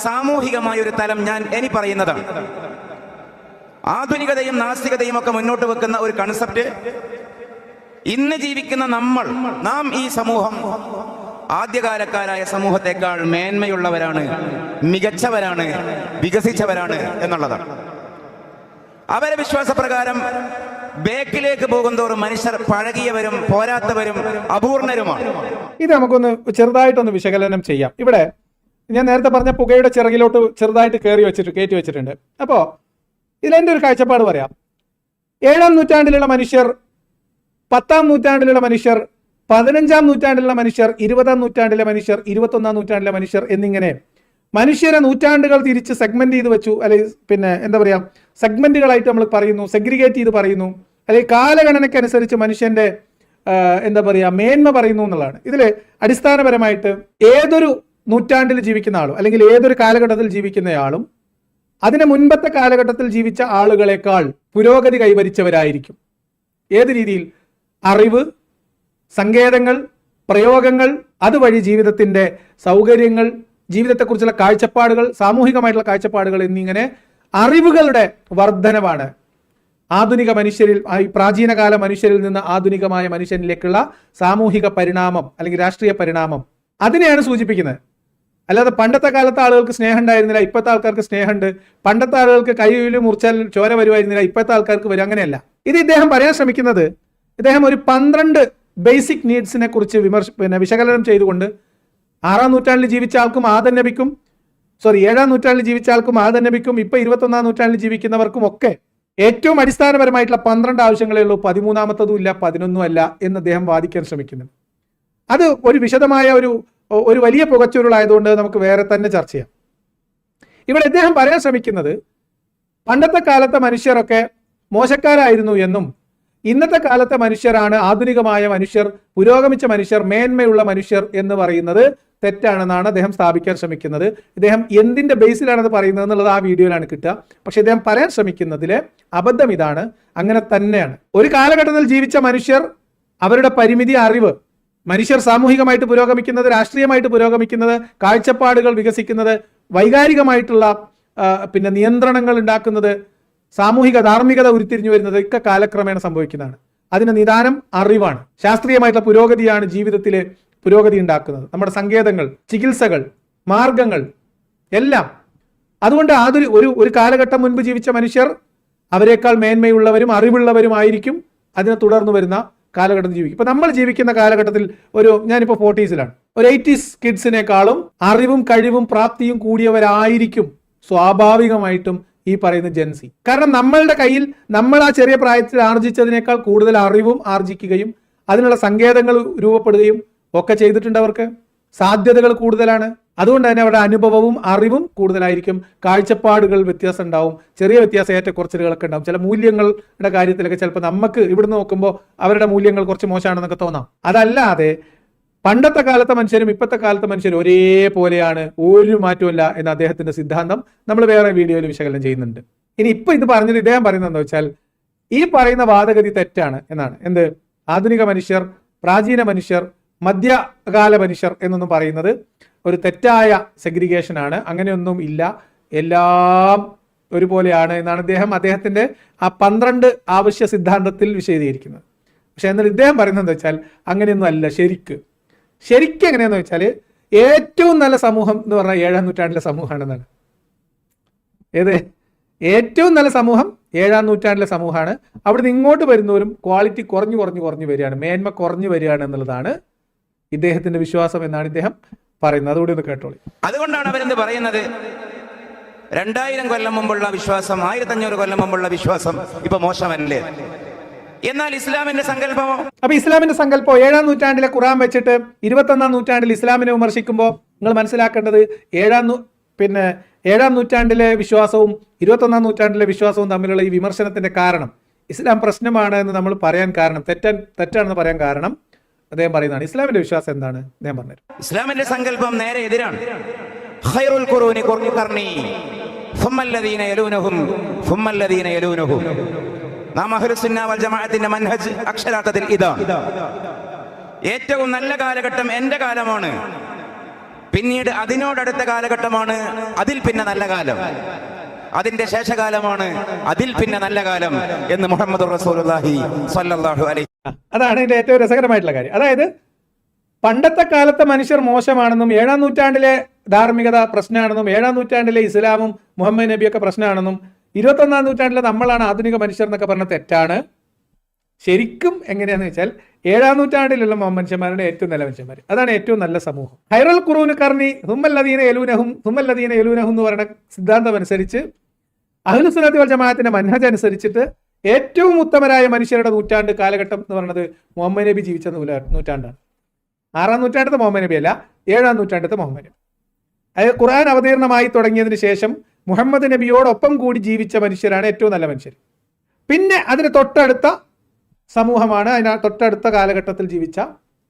സാമൂഹികമായ ഒരു തലം ഇനി പറയുന്നതാണ്. ആധുനികതയും നാസ്തികതയും ഒക്കെ മുന്നോട്ട് വെക്കുന്ന ഒരു കൺസെപ്റ്റ് ഇന്ന് ജീവിക്കുന്ന നാം ഈ സമൂഹം ആദ്യകാലക്കാരായ സമൂഹത്തെക്കാൾ മേന്മയുള്ളവരാണ്, മികച്ചവരാണ്, വികസിച്ചവരാണ് എന്നുള്ളതാണ്. അവരെ വിശ്വാസപ്രകാരം ബേക്കിലേക്ക് പോകുന്തോറും മനുഷ്യർ പഴകിയവരും പോരാത്തവരും അപൂർണരുമാണ്. ഇത് നമുക്കൊന്ന് ചെറുതായിട്ടൊന്ന് വിശകലനം ചെയ്യാം. ഇവിടെ ഞാൻ നേരത്തെ പറഞ്ഞ പുകയുടെ ചിറകിലോട്ട് ചെറുതായിട്ട് കയറ്റി വെച്ചിട്ടുണ്ട്. അപ്പോൾ ഇതിലെൻ്റെ ഒരു കാഴ്ചപ്പാട് പറയാം. 7-ാം നൂറ്റാണ്ടിലുള്ള മനുഷ്യർ, 10-ാം നൂറ്റാണ്ടിലുള്ള മനുഷ്യർ, 15-ാം നൂറ്റാണ്ടിലുള്ള മനുഷ്യർ, 20-ാം നൂറ്റാണ്ടിലെ മനുഷ്യർ, 21-ാം നൂറ്റാണ്ടിലെ മനുഷ്യർ എന്നിങ്ങനെ മനുഷ്യരെ നൂറ്റാണ്ടുകൾ തിരിച്ച് സെഗ്മെന്റ് ചെയ്ത് വെച്ചു, അല്ലെങ്കിൽ പിന്നെ എന്താ പറയുക, സെഗ്മെന്റുകളായിട്ട് നമ്മൾ പറയുന്നു, സെഗ്രിഗേറ്റ് ചെയ്ത് പറയുന്നു, അല്ലെങ്കിൽ കാലഗണനയ്ക്കനുസരിച്ച് മനുഷ്യന്റെ എന്താ പറയുക മേന്മ പറയുന്നു എന്നുള്ളതാണ്. ഇതിൽ അടിസ്ഥാനപരമായിട്ട് ഏതൊരു നൂറ്റാണ്ടിൽ ജീവിക്കുന്ന ആളും അല്ലെങ്കിൽ ഏതൊരു കാലഘട്ടത്തിൽ ജീവിക്കുന്നയാളും അതിന് മുൻപത്തെ കാലഘട്ടത്തിൽ ജീവിച്ച ആളുകളെക്കാൾ പുരോഗതി കൈവരിച്ചവരായിരിക്കും. ഏത് രീതിയിൽ? അറിവ്, സങ്കേതങ്ങൾ, പ്രയോഗങ്ങൾ, അതുവഴി ജീവിതത്തിന്റെ സൗകര്യങ്ങൾ, ജീവിതത്തെക്കുറിച്ചുള്ള കാഴ്ചപ്പാടുകൾ, സാമൂഹികമായിട്ടുള്ള കാഴ്ചപ്പാടുകൾ എന്നിങ്ങനെ അറിവുകളുടെ വർധനവാണ് ആധുനിക മനുഷ്യരിൽ, പ്രാചീനകാല മനുഷ്യരിൽ നിന്ന് ആധുനികമായ മനുഷ്യനിലേക്കുള്ള സാമൂഹിക പരിണാമം അല്ലെങ്കിൽ രാഷ്ട്രീയ പരിണാമം. അതിനെയാണ് സൂചിപ്പിക്കുന്നത്. അല്ലാതെ പണ്ടത്തെ കാലത്തെ ആളുകൾക്ക് സ്നേഹം ഉണ്ടായിരുന്നില്ല, ഇപ്പോഴത്തെ ആൾക്കാർക്ക് സ്നേഹമുണ്ട്. പണ്ടത്തെ ആളുകൾക്ക് കൈയിൽ മുറിച്ചാൽ ചോര വരുമായിരുന്നില്ല, ഇപ്പോഴത്തെ ആൾക്കാർക്ക് വരും, അങ്ങനെയല്ല. ഇത് ഇദ്ദേഹം പറയാൻ ശ്രമിക്കുന്നത്, ഇദ്ദേഹം ഒരു 12 ബേസിക് നീഡ്സിനെ കുറിച്ച് വിശകലനം ചെയ്തുകൊണ്ട് 6-ാം നൂറ്റാണ്ടിൽ ജീവിച്ച ആൾക്കും ആദം നബിക്കും 7-ാം നൂറ്റാണ്ടിൽ ജീവിച്ച ആൾക്കും ആദം നബിക്കും ഇപ്പൊ 21-ാം നൂറ്റാണ്ടിൽ ജീവിക്കുന്നവർക്കും ഒക്കെ ഏറ്റവും അടിസ്ഥാനപരമായിട്ടുള്ള 12 ആവശ്യങ്ങളേ ഉള്ളൂ, 13-ാമത്തതും ഇല്ല, 11 അല്ല എന്ന് അദ്ദേഹം വാദിക്കാൻ ശ്രമിക്കുന്നു. അത് ഒരു വിശദമായ ഒരു വലിയ പുകച്ചുരുളായതുകൊണ്ട് നമുക്ക് വേറെ തന്നെ ചർച്ച ചെയ്യാം. ഇവിടെ അദ്ദേഹം പറയാൻ ശ്രമിക്കുന്നത് പണ്ടത്തെ കാലത്തെ മനുഷ്യരൊക്കെ മോശക്കാരായിരുന്നു എന്നും ഇന്നത്തെ കാലത്തെ മനുഷ്യരാണ് ആധുനികമായ മനുഷ്യർ, പുരോഗമിച്ച മനുഷ്യർ, മേന്മയുള്ള മനുഷ്യർ എന്ന് പറയുന്നത് തെറ്റാണെന്നാണ് അദ്ദേഹം സ്ഥാപിക്കാൻ ശ്രമിക്കുന്നത്. ഇദ്ദേഹം എന്തിന്റെ ബേസിലാണത് പറയുന്നത് എന്നുള്ളത് ആ വീഡിയോയിലാണ് കിട്ടുക. പക്ഷെ ഇദ്ദേഹം പറയാൻ ശ്രമിക്കുന്നതിലെ അബദ്ധം ഇതാണ്, അങ്ങനെ തന്നെയാണ്. ഒരു കാലഘട്ടത്തിൽ ജീവിച്ച മനുഷ്യർ, അവരുടെ പരിമിതി അറിവ്, മനുഷ്യർ സാമൂഹികമായിട്ട് പുരോഗമിക്കുന്നത്, രാഷ്ട്രീയമായിട്ട് പുരോഗമിക്കുന്നത്, കാഴ്ചപ്പാടുകൾ വികസിക്കുന്നത്, വൈകാരികമായിട്ടുള്ള നിയന്ത്രണങ്ങൾ ഉണ്ടാക്കുന്നത്, സാമൂഹിക ധാർമ്മികത ഉരുത്തിരിഞ്ഞു വരുന്നത് ഒക്കെ കാലക്രമേണ സംഭവിക്കുന്നതാണ്. അതിന് നിദാനം അറിവാണ്. ശാസ്ത്രീയമായിട്ടുള്ള പുരോഗതിയാണ് ജീവിതത്തിലെ പുരോഗതി ഉണ്ടാക്കുന്നത്. നമ്മുടെ സങ്കേതങ്ങൾ, ചികിത്സകൾ, മാർഗങ്ങൾ എല്ലാം. അതുകൊണ്ട് ഒരു കാലഘട്ടം മുൻപ് ജീവിച്ച മനുഷ്യർ അവരെക്കാൾ മേന്മയുള്ളവരും അറിവുള്ളവരുമായിരിക്കും അതിനെ തുടർന്ന് വരുന്ന കാലഘട്ടത്തിൽ ജീവിക്കും. ഇപ്പൊ നമ്മൾ ജീവിക്കുന്ന കാലഘട്ടത്തിൽ ഞാനിപ്പോ 40s-ലാണ്, ഒരു 80s കിഡ്സിനേക്കാളും അറിവും കഴിവും പ്രാപ്തിയും കൂടിയവരായിരിക്കും സ്വാഭാവികമായിട്ടും ഈ പറയുന്ന ജെൻസി. കാരണം നമ്മളുടെ കയ്യിൽ നമ്മൾ ആ ചെറിയ പ്രായത്തിൽ ആർജിച്ചതിനേക്കാൾ കൂടുതൽ അറിവും ആർജിക്കുകയും അതിനുള്ള സങ്കേതങ്ങൾ രൂപപ്പെടുകയും ഒക്കെ ചെയ്തിട്ടുണ്ട്. അവർക്ക് സാധ്യതകൾ കൂടുതലാണ്. അതുകൊണ്ട് തന്നെ അവരുടെ അനുഭവവും അറിവും കൂടുതലായിരിക്കും. കാഴ്ചപ്പാടുകൾ വ്യത്യാസം ഉണ്ടാവും, ചെറിയ വ്യത്യാസം, ഏറ്റക്കുറച്ചിലുകളൊക്കെ ഉണ്ടാവും. ചില മൂല്യങ്ങളുടെ കാര്യത്തിലൊക്കെ ചിലപ്പോൾ നമുക്ക് ഇവിടുന്ന് നോക്കുമ്പോൾ അവരുടെ മൂല്യങ്ങൾ കുറച്ച് മോശമാണെന്നൊക്കെ തോന്നാം. അതല്ലാതെ പണ്ടത്തെ കാലത്തെ മനുഷ്യരും ഇപ്പോഴത്തെ കാലത്തെ മനുഷ്യരും ഒരേപോലെയാണ്, ഒരു മാറ്റമില്ല എന്ന അദ്ദേഹത്തിന്റെ സിദ്ധാന്തം നമ്മൾ വേറെ വീഡിയോയിൽ വിശകലനം ചെയ്യുന്നുണ്ട്. ഇനി ഇപ്പൊ ഇത് പറഞ്ഞത് ഇദ്ദേഹം പറയുന്നത് എന്താ വെച്ചാൽ ഈ പറയുന്ന വാദഗതി തെറ്റാണ് എന്നാണ്. എന്ത്? ആധുനിക മനുഷ്യർ, പ്രാചീന മനുഷ്യർ, മധ്യകാല മനുഷ്യർ എന്നൊന്നും പറയുന്നത് ഒരു തെറ്റായ സെഗ്രിഗേഷൻ ആണ്. അങ്ങനെയൊന്നും ഇല്ല, എല്ലാം ഒരുപോലെയാണ് എന്നാണ് അദ്ദേഹത്തിന്റെ ആ 12 ആവശ്യ സിദ്ധാന്തത്തിൽ വിശദീകരിക്കുന്നത്. പക്ഷെ എന്നാൽ ഇദ്ദേഹം പറയുന്നത് എന്താ വെച്ചാൽ അങ്ങനെയൊന്നും അല്ല. ശരിക്കും എങ്ങനെയാന്ന് വെച്ചാൽ ഏറ്റവും നല്ല സമൂഹം എന്ന് പറഞ്ഞാൽ 7-ാം നൂറ്റാണ്ടിലെ സമൂഹമാണെന്നാണ്. ഏറ്റവും നല്ല സമൂഹം 7-ാം നൂറ്റാണ്ടിലെ സമൂഹമാണ്. അവിടുന്ന് ഇങ്ങോട്ട് വരുന്നവരും ക്വാളിറ്റി കുറഞ്ഞു വരികയാണ്, മേന്മ കുറഞ്ഞു വരികയാണ് എന്നുള്ളതാണ് ഇദ്ദേഹത്തിന്റെ വിശ്വാസം എന്നാണ് ഇദ്ദേഹം പറയുന്നത്. അതുകൂടി ഒന്ന് കേട്ടോളി. അതുകൊണ്ടാണ് അവരെന്ത് പറയുന്നത്, 2000 കൊല്ലം മുമ്പുള്ള വിശ്വാസം, 1500 കൊല്ലം മുമ്പുള്ള വിശ്വാസം ഇപ്പൊ മോശമല്ലേ? എന്നാൽ ഇസ്ലാമിന്റെ സങ്കല്പമോ? അപ്പൊ ഇസ്ലാമിന്റെ സങ്കല്പം 7-ാം നൂറ്റാണ്ടിലെ ഖുർആൻ വെച്ചിട്ട് 21-ാം നൂറ്റാണ്ടിൽ ഇസ്ലാമിനെ വിമർശിക്കുമ്പോൾ നിങ്ങൾ മനസ്സിലാക്കേണ്ടത് 7-ാം നൂറ്റാണ്ടിലെ വിശ്വാസവും 21-ാം നൂറ്റാണ്ടിലെ വിശ്വാസവും തമ്മിലുള്ള ഈ വിമർശനത്തിന്റെ കാരണം ഇസ്ലാം പ്രശ്നമാണ് എന്ന് നമ്മൾ പറയാൻ കാരണം, തെറ്റാണെന്ന് പറയാൻ കാരണം അദ്ദേഹം പറയുന്നതാണ്. ഇസ്ലാമിന്റെ വിശ്വാസം എന്താണ് ഞാൻ പറഞ്ഞു. ഇസ്ലാമിന്റെ സങ്കല്പം നേരെ എതിരാണ്. ഖൈറുൽ ഖുറൂനി ഖർനി സുമ്മല്ലദീന യലൂനഹും സുമ്മല്ലദീന യലൂനഹും. നാം അഹ്ലുസുന്ന വൽ ജമാഅത്തിന്റെ മൻഹജ് അക്ഷരാർത്ഥത്തിൽ ഇതാണ്. ഏറ്റവും നല്ല കാലഘട്ടം എന്റെ കാലമാണ്, പിന്നീട് അതിനോടടുത്ത കാലഘട്ടമാണ്, അതിൽ പിന്നെ നല്ല കാലം, അതിന്റെ ശേഷകാലമാണ്, അതിൽ പിന്നെ നല്ല കാലം എന്ന് മുഹമ്മദ് റസൂലുള്ളാഹി സ്വല്ലല്ലാഹു അലൈഹി. അതാണ് ഇതിന്റെ ഏറ്റവും രസകരമായിട്ടുള്ള കാര്യം. അതായത് പണ്ടത്തെ കാലത്തെ മനുഷ്യർ മോശമാണെന്നും 7-ാം നൂറ്റാണ്ടിലെ ധാർമ്മികത പ്രശ്നമാണെന്നും 7-ാം നൂറ്റാണ്ടിലെ ഇസ്ലാമും മുഹമ്മദ് നബിയൊക്കെ പ്രശ്നമാണെന്നും 21-ാം നൂറ്റാണ്ടിലെ നമ്മളാണ് ആധുനിക മനുഷ്യർ എന്നൊക്കെ പറഞ്ഞ തെറ്റാണ്. ശരിക്കും എങ്ങനെയാന്ന് വെച്ചാൽ 7-ാം നൂറ്റാണ്ടിലുള്ള മനുഷ്യന്മാരുടെ ഏറ്റവും നല്ല മനുഷ്യന്മാർ, അതാണ് ഏറ്റവും നല്ല സമൂഹം. ഖൈറുൽ ഖുറൂനി ഖർനി സുമ്മല്ലദീന യലൂനഹും സുമ്മല്ലദീന യലൂനഹും എന്ന് പറയുന്ന സിദ്ധാന്തം അനുസരിച്ച് അഹ്ലുസുന്നത്തി വൽ ജമാഅത്തിന്റെ മൻഹജ് അനുസരിച്ചിട്ട് ഏറ്റവും ഉത്തമരായ മനുഷ്യരുടെ നൂറ്റാണ്ട് കാലഘട്ടം എന്ന് പറയുന്നത് മുഹമ്മദ് നബി ജീവിച്ച നൂറ്റാണ്ടാണ്. 6-ാം നൂറ്റാണ്ടത്തെ മുഹമ്മദ് നബി അല്ല, 7-ാം നൂറ്റാണ്ടത്തെ മുഹമ്മദ് നബി. അതായത് ഖുർആൻ അവതീർണമായി തുടങ്ങിയതിന് ശേഷം മുഹമ്മദ് നബിയോടൊപ്പം കൂടി ജീവിച്ച മനുഷ്യരാണ് ഏറ്റവും നല്ല മനുഷ്യർ. പിന്നെ അതിന് തൊട്ടടുത്ത സമൂഹമാണ്, അതിന് തൊട്ടടുത്ത കാലഘട്ടത്തിൽ ജീവിച്ച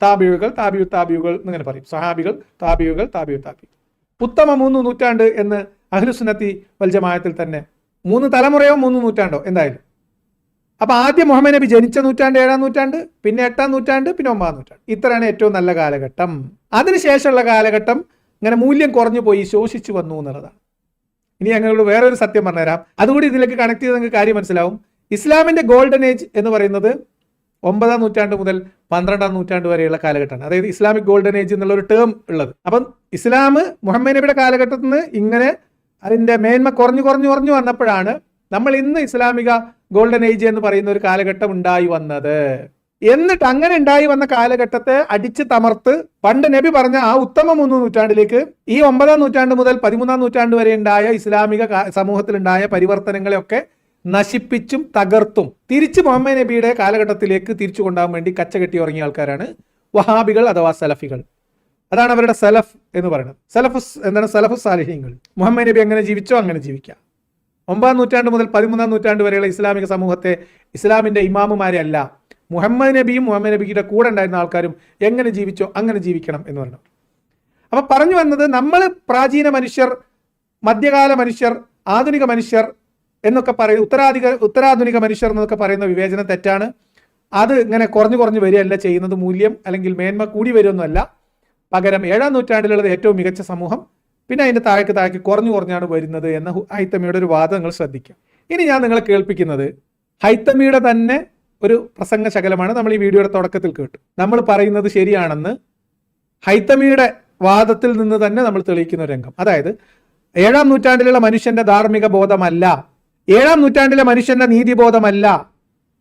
താബിയുകൾ, താബിയുകൾ എന്നിങ്ങനെ പറയും. സഹാബികൾ, താബിയുകൾ. ഉത്തമ 3 നൂറ്റാണ്ട് എന്ന് അഹ്ലുസുന്നത്തി വൽ ജമാഅത്തിൽ തന്നെ 3 തലമുറയോ 3 നൂറ്റാണ്ടോ എന്തായാലും. അപ്പൊ ആദ്യം മുഹമ്മദ് നബി ജനിച്ച നൂറ്റാണ്ട് 7-ാം നൂറ്റാണ്ട്, പിന്നെ 8-ാം നൂറ്റാണ്ട്, പിന്നെ 9-ാം നൂറ്റാണ്ട്. ഇത്രയാണ് ഏറ്റവും നല്ല കാലഘട്ടം. അതിനുശേഷമുള്ള കാലഘട്ടം ഇങ്ങനെ മൂല്യം കുറഞ്ഞു പോയി, ശോഷിച്ചു വന്നു എന്നുള്ളതാണ്. ഇനി ഞങ്ങളോട് വേറൊരു സത്യം പറഞ്ഞുതരാം, അതുകൂടി ഇതിലേക്ക് കണക്ട് ചെയ്ത് നിങ്ങൾക്ക് കാര്യം മനസ്സിലാവും. ഇസ്ലാമിന്റെ ഗോൾഡൻ ഏജ് എന്ന് പറയുന്നത് 9-ാം നൂറ്റാണ്ട് മുതൽ 12-ാം നൂറ്റാണ്ട് വരെയുള്ള കാലഘട്ടമാണ്. അതായത് ഇസ്ലാമിക് ഗോൾഡൻ ഏജ് എന്നുള്ള ഒരു ടേം ഉള്ളത്. അപ്പം ഇസ്ലാം മുഹമ്മദ് നബിയുടെ കാലഘട്ടത്തിൽ നിന്ന് ഇങ്ങനെ അതിന്റെ മേന്മ കുറഞ്ഞു വന്നപ്പോഴാണ് നമ്മൾ ഇന്ന് ഇസ്ലാമിക ഗോൾഡൻ ഏജ് എന്ന് പറയുന്ന ഒരു കാലഘട്ടം ഉണ്ടായി വന്നത്. എന്നിട്ട് അങ്ങനെ ഉണ്ടായി വന്ന കാലഘട്ടത്തെ അടിച്ച് തമർത്ത് പണ്ട് നബി പറഞ്ഞ ആ ഉത്തമ 3 നൂറ്റാണ്ടിലേക്ക് ഈ 9-ാം നൂറ്റാണ്ട് മുതൽ 13-ാം നൂറ്റാണ്ട് വരെ ഉണ്ടായ ഇസ്ലാമിക സമൂഹത്തിലുണ്ടായ പരിവർത്തനങ്ങളെയൊക്കെ നശിപ്പിച്ചും തകർത്തും തിരിച്ച് മുഹമ്മദ് നബിയുടെ കാലഘട്ടത്തിലേക്ക് തിരിച്ചു കൊണ്ടുപോകാൻ വേണ്ടി കച്ചകെട്ടി ഉറങ്ങിയ ആൾക്കാരാണ് വഹാബികൾ അഥവാ സലഫികൾ. അതാണ് അവരുടെ സലഫ് എന്ന് പറയുന്നത്. സലഫുസ് സാലിഹീങ്ങൾ. മുഹമ്മദ് നബി എങ്ങനെ ജീവിച്ചോ അങ്ങനെ ജീവിക്കാം. 9-ാം നൂറ്റാണ്ട് മുതൽ 13-ാം നൂറ്റാണ്ട് വരെയുള്ള ഇസ്ലാമിക സമൂഹത്തെ ഇസ്ലാമിന്റെ ഇമാമുമാരെ അല്ല, മുഹമ്മദ് നബിയും മുഹമ്മദ് നബിയുടെ കൂടെ ഉണ്ടായിരുന്ന ആൾക്കാരും എങ്ങനെ ജീവിച്ചോ അങ്ങനെ ജീവിക്കണം എന്ന് പറഞ്ഞു. അപ്പൊ പറഞ്ഞു വന്നത്, നമ്മൾ പ്രാചീന മനുഷ്യർ, മധ്യകാല മനുഷ്യർ, ആധുനിക മനുഷ്യർ എന്നൊക്കെ പറയുന്ന ഉത്തരാധുനിക മനുഷ്യർ എന്നൊക്കെ പറയുന്ന വിവേചനം തെറ്റാണ്. അത് ഇങ്ങനെ കുറഞ്ഞു വരികയല്ല ചെയ്യുന്നത്. മൂല്യം അല്ലെങ്കിൽ മേന്മ കൂടി വരുമൊന്നുമല്ല. പകരം 7-ാം നൂറ്റാണ്ടിലുള്ളത് ഏറ്റവും മികച്ച സമൂഹം, പിന്നെ അതിന്റെ താഴേക്ക് കുറഞ്ഞാണ് വരുന്നത് എന്ന ഹൈത്തമിയുടെ ഒരു വാദം നിങ്ങൾ ശ്രദ്ധിക്കുക. ഇനി ഞാൻ നിങ്ങളെ കേൾപ്പിക്കുന്നത് ഹൈത്തമിയുടെ തന്നെ ഒരു പ്രസംഗ ശകലമാണ്. നമ്മൾ ഈ വീഡിയോയുടെ തുടക്കത്തിൽ കേട്ടു. നമ്മൾ പറയുന്നത് ശരിയാണെന്ന് ഹൈത്തമിയുടെ വാദത്തിൽ നിന്ന് തന്നെ നമ്മൾ തെളിയിക്കുന്ന ഒരു രംഗം. അതായത് 7-ാം നൂറ്റാണ്ടിലുള്ള മനുഷ്യന്റെ ധാർമ്മിക ബോധമല്ല, 7-ാം നൂറ്റാണ്ടിലെ മനുഷ്യന്റെ നീതിബോധമല്ല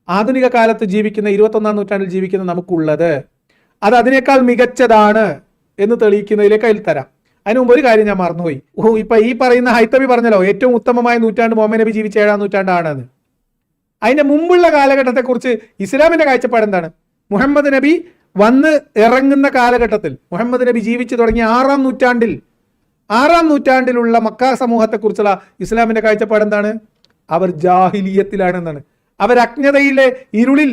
ആധുനിക കാലത്ത് ജീവിക്കുന്ന 21-ാം നൂറ്റാണ്ടിൽ ജീവിക്കുന്ന നമുക്കുള്ളത്. അത് അതിനേക്കാൾ മികച്ചതാണ് എന്ന് തെളിയിക്കുന്നതിലേക്ക് അതിൽ തരാം. അതിന് മുമ്പ് ഒരു കാര്യം ഞാൻ മറന്നുപോയി. ഇപ്പൊ ഈ പറയുന്ന ഹൈത്തമി പറഞ്ഞല്ലോ ഏറ്റവും ഉത്തമമായ നൂറ്റാണ്ട് മുഹമ്മദ് നബി ജീവിച്ച 7-ാം നൂറ്റാണ്ടാണെന്ന്. അതിന്റെ മുമ്പുള്ള കാലഘട്ടത്തെക്കുറിച്ച് ഇസ്ലാമിന്റെ കാഴ്ചപ്പാട് എന്താണ്? മുഹമ്മദ് നബി വന്ന് ഇറങ്ങുന്ന കാലഘട്ടത്തിൽ, മുഹമ്മദ് നബി ജീവിച്ചു തുടങ്ങിയ 6-ാം നൂറ്റാണ്ടിലുള്ള മക്ക സമൂഹത്തെക്കുറിച്ചുള്ള ഇസ്ലാമിന്റെ കാഴ്ചപ്പാട് എന്താണ്? അവർ ജാഹിലിയത്തിലാണെന്നാണ്. അവർ അജ്ഞതയിലെ ഇരുളിൽ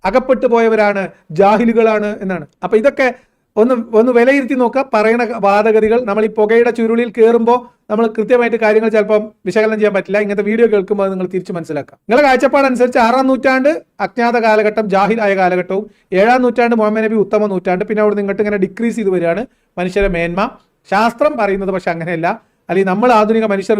അകപ്പെട്ടു പോയവരാണ്, ജാഹിലുകളാണ് എന്നാണ്. അപ്പൊ ഇതൊക്കെ ഒന്ന് വിലയിരുത്തി നോക്കുക. പറയുന്ന വാദഗതികൾ നമ്മൾ ഈ പുകയുടെ ചുരുളിൽ കയറുമ്പോൾ നമ്മൾ കൃത്യമായിട്ട് കാര്യങ്ങൾ ചിലപ്പം വിശകലനം ചെയ്യാൻ പറ്റില്ല. ഇങ്ങനത്തെ വീഡിയോ കേൾക്കുമ്പോൾ നിങ്ങൾ തിരിച്ച് മനസ്സിലാക്കാം. നിങ്ങളുടെ കാഴ്ചപ്പാടനുസരിച്ച് 6-ാം നൂറ്റാണ്ട് അജ്ഞാത കാലഘട്ടം, ജാഹിലായ കാലഘട്ടവും, 7-ാം നൂറ്റാണ്ട് മുഹമ്മദ് നബി ഉത്തമ നൂറ്റാണ്ട്, പിന്നെ അവിടെ നിങ്ങോട്ട് ഇങ്ങനെ ഡിക്രീസ് ചെയ്ത് വരികയാണ് മനുഷ്യരെ മേന്മ. ശാസ്ത്രം പറയുന്നത് പക്ഷെ അങ്ങനെയല്ല, അല്ലെങ്കിൽ നമ്മൾ ആധുനിക മനുഷ്യർ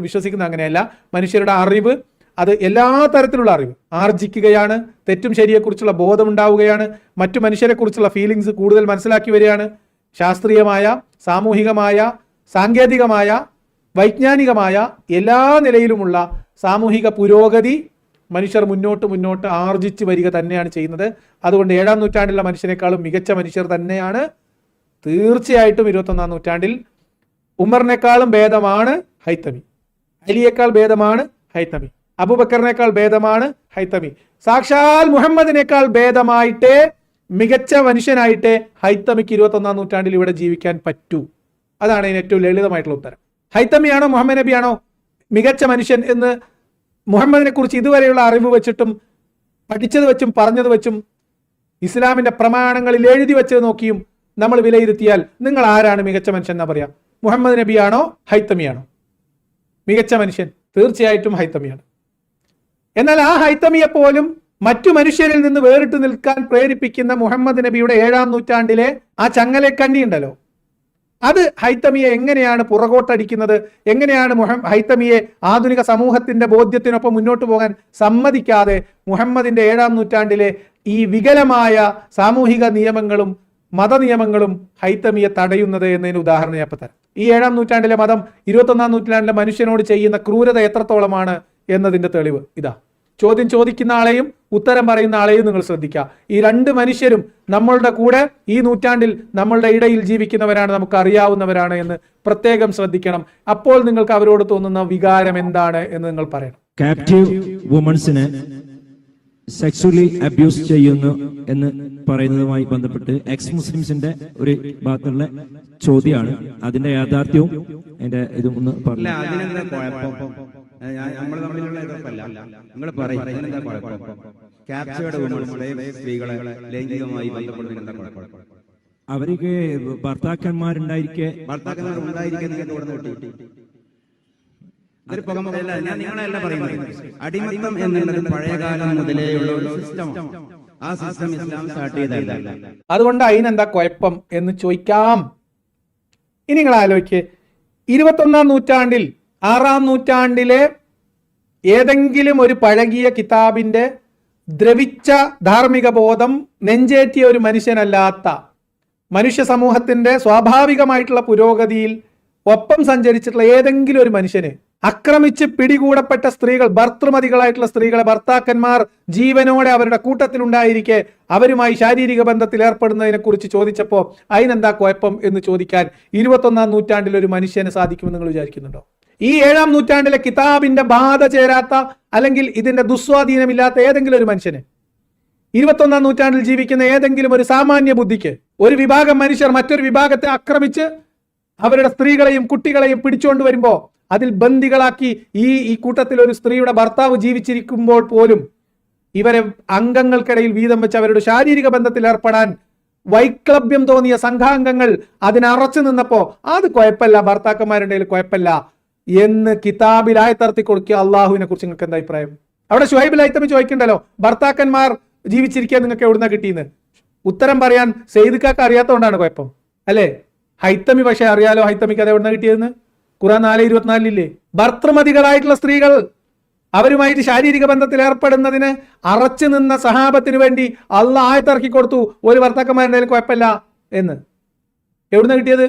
വിശ്വസിക്കുന്നത് അങ്ങനെയല്ല. മനുഷ്യരുടെ അറിവ്, അത് എല്ലാ തരത്തിലുള്ള അറിവ് ആർജിക്കുകയാണ്, തെറ്റും ശരിയെക്കുറിച്ചുള്ള ബോധം ഉണ്ടാവുകയാണ്, മറ്റു മനുഷ്യരെക്കുറിച്ചുള്ള ഫീലിങ്സ് കൂടുതൽ മനസ്സിലാക്കി വരികയാണ്. ശാസ്ത്രീയമായ, സാമൂഹികമായ, സാങ്കേതികമായ, വൈജ്ഞാനികമായ എല്ലാ നിലയിലുമുള്ള സാമൂഹിക പുരോഗതി മനുഷ്യർ മുന്നോട്ട് ആർജിച്ച് വരിക തന്നെയാണ് ചെയ്യുന്നത്. അതുകൊണ്ട് 7-ാം നൂറ്റാണ്ടിലുള്ള മനുഷ്യനേക്കാളും മികച്ച മനുഷ്യർ തന്നെയാണ് തീർച്ചയായിട്ടും 21-ാം നൂറ്റാണ്ടിൽ. ഉമറിനേക്കാളും ഭേദമാണ് ഹൈത്തമി, അലിയേക്കാൾ ഭേദമാണ് ഹൈത്തമി, അബൂബക്കറിനേക്കാൾ ഭേദമാണ് ഹൈത്തമി. സാക്ഷാൽ മുഹമ്മദിനേക്കാൾ ഭേദമായിട്ടേ, മികച്ച മനുഷ്യനായിട്ടേ ഹൈത്തമിക്ക് 21-ാം നൂറ്റാണ്ടിൽ ഇവിടെ ജീവിക്കാൻ പറ്റൂ. അതാണ് ഇതിന് ഏറ്റവും ലളിതമായിട്ടുള്ള ഉത്തരം. ഹൈത്തമിയാണോ മുഹമ്മദ് നബിയാണോ മികച്ച മനുഷ്യൻ എന്ന് മുഹമ്മദിനെ കുറിച്ച് ഇതുവരെയുള്ള അറിവ് വെച്ചിട്ടും പഠിച്ചത് വെച്ചും പറഞ്ഞത് വെച്ചും ഇസ്ലാമിന്റെ പ്രമാണങ്ങളിൽ എഴുതി വെച്ചത് നോക്കിയും നമ്മൾ വിലയിരുത്തിയാൽ നിങ്ങൾ ആരാണ് മികച്ച മനുഷ്യൻ എന്നാ പറയാ? മുഹമ്മദ് നബിയാണോ ഹൈത്തമിയാണോ മികച്ച മനുഷ്യൻ? തീർച്ചയായിട്ടും ഹൈത്തമിയാണ്. എന്നാൽ ആ ഹൈത്തമിയെ പോലും മറ്റു മനുഷ്യരിൽ നിന്ന് വേറിട്ട് നിൽക്കാൻ പ്രേരിപ്പിക്കുന്ന മുഹമ്മദ് നബിയുടെ 7-ാം നൂറ്റാണ്ടിലെ ആ ചങ്ങലക്കണ്ണി ഉണ്ടല്ലോ, അത് ഹൈത്തമിയെ എങ്ങനെയാണ് പുറകോട്ടടിക്കുന്നത്? എങ്ങനെയാണ് ഹൈത്തമിയെ ആധുനിക സമൂഹത്തിന്റെ ബോധ്യത്തിനൊപ്പം മുന്നോട്ട് പോകാൻ സമ്മതിക്കാതെ മുഹമ്മദിന്റെ 7-ാം നൂറ്റാണ്ടിലെ ഈ വികലമായ സാമൂഹിക നിയമങ്ങളും മതനിയമങ്ങളും ഹൈത്തമിയെ തടയുന്നത് എന്നതിന് ഉദാഹരണം ഞാൻ തരാം. ഈ 7-ാം നൂറ്റാണ്ടിലെ മതം 21-ാം നൂറ്റാണ്ടിലെ മനുഷ്യനോട് ചെയ്യുന്ന ക്രൂരത എത്രത്തോളമാണ് എന്നതിന്റെ തെളിവ് ഇതാ. ചോദ്യം ചോദിക്കുന്ന ആളെയും ഉത്തരം പറയുന്ന ആളെയും നിങ്ങൾ ശ്രദ്ധിക്കുക. ഈ രണ്ട് മനുഷ്യരും നമ്മളുടെ കൂടെ ഈ നൂറ്റാണ്ടിൽ നമ്മളുടെ ഇടയിൽ ജീവിക്കുന്നവരാണ്, നമുക്ക് അറിയാവുന്നവരാണ് എന്ന് പ്രത്യേകം ശ്രദ്ധിക്കണം. അപ്പോൾ നിങ്ങൾക്ക് അവരോട് തോന്നുന്ന വികാരം എന്താണ് എന്ന് നിങ്ങൾ പറയണം. കാപ്റ്റീവ് വുമൺസിനെ സെക്സ്വലി അബ്യൂസ് ചെയ്യുന്നു എന്ന് പറയുന്നതുമായി ബന്ധപ്പെട്ട് എക്സ് മുസ്ലിംസിന്റെ ഒരു ഭാഗത്തുള്ള ചോദ്യമാണ്. അതിന്റെ യാഥാർത്ഥ്യവും അതിന്റെ ഇതും ഒന്ന് പറഞ്ഞു. നമ്മൾ തമ്മിലുള്ള എതിർപ്പല്ല, നിങ്ങൾ പറയും ക്യാപ്ചേർഡ് വുമൺസിനെ സ്ത്രീകളെ ലൈംഗികമായി ബന്ധപ്പെടുന്നതിന് എന്താ കുഴപ്പം? അവർക്ക് ഭർത്താക്കന്മാരുണ്ടായിരിക്കെ ഞാൻ നിങ്ങളെല്ലാം പറയുന്നത് അടിമത്തം എന്നുള്ളത് പഴയകാലം മുതലേയുള്ള ഒരു സിസ്റ്റമാണ്. ആ സിസ്റ്റം ഇസ്ലാം സ്റ്റാർട്ട് ചെയ്തതല്ല. അതുകൊണ്ട് അതിനെന്താ കുഴപ്പം എന്ന് ചോദിക്കാം. ഇനി നിങ്ങൾ ആലോചിക്ക്, 21-ാം നൂറ്റാണ്ടിൽ 6-ാം നൂറ്റാണ്ടിലെ ഏതെങ്കിലും ഒരു പഴകിയ കിതാബിന്റെ ദ്രവിച്ച ധാർമ്മിക ബോധം നെഞ്ചേറ്റിയ ഒരു മനുഷ്യനല്ലാത്ത, മനുഷ്യ സമൂഹത്തിന്റെ സ്വാഭാവികമായിട്ടുള്ള പുരോഗതിയിൽ ഒപ്പം സഞ്ചരിച്ചിട്ടുള്ള ഏതെങ്കിലും ഒരു മനുഷ്യന് ആക്രമിച്ച് പിടികൂടപ്പെട്ട സ്ത്രീകൾ, ഭർത്തൃമതികളായിട്ടുള്ള സ്ത്രീകളെ ഭർത്താക്കന്മാർ ജീവനോടെ അവരുടെ കൂട്ടത്തിലുണ്ടായിരിക്കെ അവരുമായി ശാരീരിക ബന്ധത്തിൽ ഏർപ്പെടുന്നതിനെ കുറിച്ച് ചോദിച്ചപ്പോൾ അതിനെന്താ കുഴപ്പം എന്ന് ചോദിക്കാൻ 21-ാം നൂറ്റാണ്ടിൽ ഒരു മനുഷ്യന് സാധിക്കുമെന്ന് നിങ്ങൾ വിചാരിക്കുന്നുണ്ടോ? ഈ 7-ാം നൂറ്റാണ്ടിലെ കിതാബിന്റെ ബാധ ചേരാത്ത അല്ലെങ്കിൽ ഇതിന്റെ ദുസ്വാധീനമില്ലാത്ത ഏതെങ്കിലും ഒരു മനുഷ്യന്, 21-ാം നൂറ്റാണ്ടിൽ ജീവിക്കുന്ന ഏതെങ്കിലും ഒരു സാമാന്യ ബുദ്ധിക്ക്, ഒരു വിഭാഗം മനുഷ്യർ മറ്റൊരു വിഭാഗത്തെ ആക്രമിച്ച് അവരുടെ സ്ത്രീകളെയും കുട്ടികളെയും പിടിച്ചുകൊണ്ട് വരുമ്പോൾ അതിൽ ബന്ദികളാക്കി ഈ കൂട്ടത്തിൽ ഒരു സ്ത്രീയുടെ ഭർത്താവ് ജീവിച്ചിരിക്കുമ്പോൾ പോലും ഇവരെ അംഗങ്ങൾക്കിടയിൽ വീതം വെച്ച് അവരുടെ ശാരീരിക ബന്ധത്തിൽ ഏർപ്പെടാൻ വൈക്ലഭ്യം തോന്നിയ സംഘാംഗങ്ങൾ അതിനറച്ചു നിന്നപ്പോ അത് കുഴപ്പമില്ല, ഭർത്താക്കന്മാരുടെ കുഴപ്പമില്ല എന്ന് കിതാബിൽ ആയത്തർത്തി കൊടുക്കുക. അള്ളാഹുവിനെ കുറിച്ച് നിങ്ങൾക്ക് എന്താ അഭിപ്രായം? അവിടെ ഷുഹൈബുൽ ഹൈത്തമി ചോദിക്കണ്ടല്ലോ, ഭർത്താക്കന്മാർ ജീവിച്ചിരിക്കാൻ നിങ്ങൾക്ക് എവിടുന്ന കിട്ടിയെന്ന്. ഉത്തരം പറയാൻ സെയ്ദ്ക്കാക്ക് അറിയാത്തതുകൊണ്ടാണ് കുഴപ്പം, അല്ലേ? ഹൈത്തമി പക്ഷെ അറിയാലോ, ഹൈത്തമിക്ക് അത് എവിടുന്ന കിട്ടിയതെന്ന്. ഖുർആൻ 4:24 ഭർത്തൃമതികളായിട്ടുള്ള സ്ത്രീകൾ അവരുമായിട്ട് ശാരീരിക ബന്ധത്തിൽ ഏർപ്പെടുന്നതിന് അറച്ചു നിന്ന സഹാബത്തിന് വേണ്ടി അള്ളാഹ് ആയത്തിറക്കി കൊടുത്തു, ഒരു ഭർത്താക്കന്മാരുടെ കുഴപ്പമില്ല എന്ന്. എവിടുന്ന കിട്ടിയത്?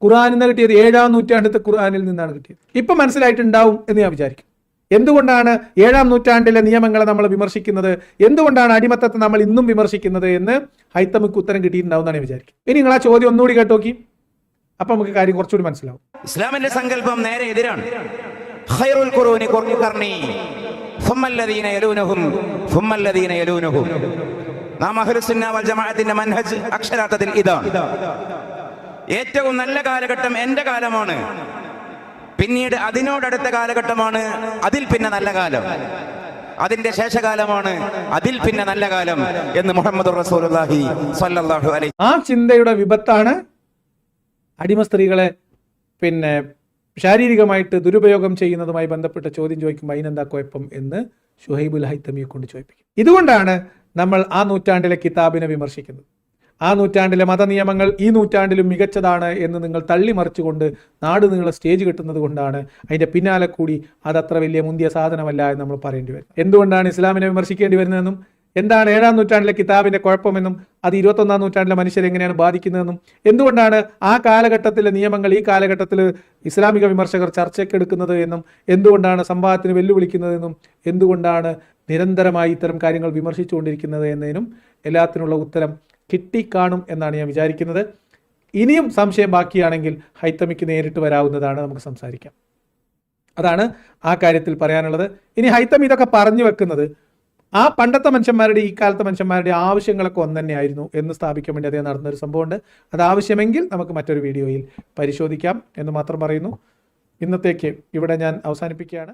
ഖുർആനിൽ നിന്ന് കിട്ടിയത്. 7-ാം നൂറ്റാണ്ടത്തെ ഖുർആനിൽ നിന്നാണ് കിട്ടിയത്. ഇപ്പൊ മനസ്സിലായിട്ടുണ്ടാവും എന്ന് ഞാൻ വിചാരിക്കും. എന്തുകൊണ്ടാണ് 7-ാം നൂറ്റാണ്ടിലെ നിയമങ്ങളെ നമ്മൾ വിമർശിക്കുന്നത്, എന്തുകൊണ്ടാണ് അടിമത്തത്തെ നമ്മൾ ഇന്നും വിമർശിക്കുന്നത് എന്ന് ഹൈത്തമിക്ക് ഉത്തരം കിട്ടിയിട്ടുണ്ടാവും എന്നാണ് ഞാൻ വിചാരിക്കും. ഇനി നിങ്ങൾ ആ ചോദ്യം ഒന്നുകൂടി കേട്ടോക്കി, അപ്പൊ നമുക്ക് കാര്യം കുറച്ചുകൂടി മനസ്സിലാവും. ഇസ്ലാമിന്റെ സങ്കല്പം നേരെ എതിരാണ്. ഖൈറുൽ ഖുറൂനി ഖുർനി ഫുമ്മല്ലദീന യലൂനഹും ഫുമ്മല്ലദീന യലൂനഹും. നാം അഹ്ലുസുന്ന വൽ ജമാഅത്തിന്റെ മൻഹജ് അക്ഷരാർത്ഥത്തിൽ ഇതാണ്. ഏറ്റവും നല്ല കാലഘട്ടം എന്റെ കാലമാണ്, പിന്നീട് അതിനോടടുത്ത കാലഘട്ടമാണ്, അതിൽ പിന്നെ നല്ല കാലം, അതിന്റെ ശേഷകാലമാണ്, അതിൽ പിന്നെ നല്ല കാലം എന്ന് മുഹമ്മദുർ റസൂലുള്ളാഹി സ്വല്ലല്ലാഹു അലൈഹി. ആ ചിന്തയുടെ വിപത്താണ് അടിമ സ്ത്രീകളെ ശാരീരികമായിട്ട് ദുരുപയോഗം ചെയ്യുന്നതുമായി ബന്ധപ്പെട്ട ചോദ്യം ചോദിക്കുമ്പോൾ അതിനെന്താ കുഴപ്പം എന്ന് ഷുഹൈബുൽ ഹൈത്തമിയെ കൊണ്ട് ചോദിപ്പിക്കും. ഇതുകൊണ്ടാണ് നമ്മൾ ആ നൂറ്റാണ്ടിലെ കിതാബിനെ വിമർശിക്കുന്നത്. ആ നൂറ്റാണ്ടിലെ മതനിയമങ്ങൾ ഈ നൂറ്റാണ്ടിലും മികച്ചതാണ് എന്ന് നിങ്ങൾ തള്ളിമറിച്ചുകൊണ്ട് നാട് നിങ്ങളെ സ്റ്റേജ് കിട്ടുന്നത് കൊണ്ടാണ് അതിന്റെ പിന്നാലെ കൂടി അതത്ര വലിയ മുന്തിയ സാധനമല്ല എന്ന് നമ്മൾ പറയേണ്ടി വരും. എന്തുകൊണ്ടാണ് ഇസ്ലാമിനെ വിമർശിക്കേണ്ടി വരുന്നതെന്നും എന്താണ് 7-ാം നൂറ്റാണ്ടിലെ കിതാബിന്റെ കുഴപ്പമെന്നും അത് 21-ാം നൂറ്റാണ്ടിലെ മനുഷ്യരെ എങ്ങനെയാണ് ബാധിക്കുന്നതെന്നും എന്തുകൊണ്ടാണ് ആ കാലഘട്ടത്തിലെ നിയമങ്ങൾ ഈ കാലഘട്ടത്തിൽ ഇസ്ലാമിക വിമർശകർ ചർച്ചയ്ക്കെടുക്കുന്നത് എന്നും എന്തുകൊണ്ടാണ് സംവാദത്തിന് വെല്ലുവിളിക്കുന്നതെന്നും എന്തുകൊണ്ടാണ് നിരന്തരമായി ഇത്തരം കാര്യങ്ങൾ വിമർശിച്ചുകൊണ്ടിരിക്കുന്നത് എന്നതിനും എല്ലാത്തിനുള്ള ഉത്തരം കിട്ടിക്കാണും എന്നാണ് ഞാൻ വിചാരിക്കുന്നത്. ഇനിയും സംശയം ബാക്കിയാണെങ്കിൽ ഹൈത്തമിക്ക് നേരിട്ട് വരാവുന്നതാണ്, നമുക്ക് സംസാരിക്കാം. അതാണ് ആ കാര്യത്തിൽ പറയാനുള്ളത്. ഇനി ഹൈത്തമി ഇതൊക്കെ പറഞ്ഞു വെക്കുന്നത് ആ പണ്ടത്തെ മനുഷ്യന്മാരുടെ ഈ കാലത്തെ മനുഷ്യന്മാരുടെ ആവശ്യങ്ങളൊക്കെ ഒന്ന് തന്നെയായിരുന്നു എന്ന് സ്ഥാപിക്കാൻ വേണ്ടി അദ്ദേഹം നടന്നൊരു സംഭവമുണ്ട്. അത് ആവശ്യമെങ്കിൽ നമുക്ക് മറ്റൊരു വീഡിയോയിൽ പരിശോധിക്കാം എന്ന് മാത്രം പറയുന്നു. ഇന്നത്തേക്ക് ഇവിടെ ഞാൻ അവസാനിപ്പിക്കുകയാണ്.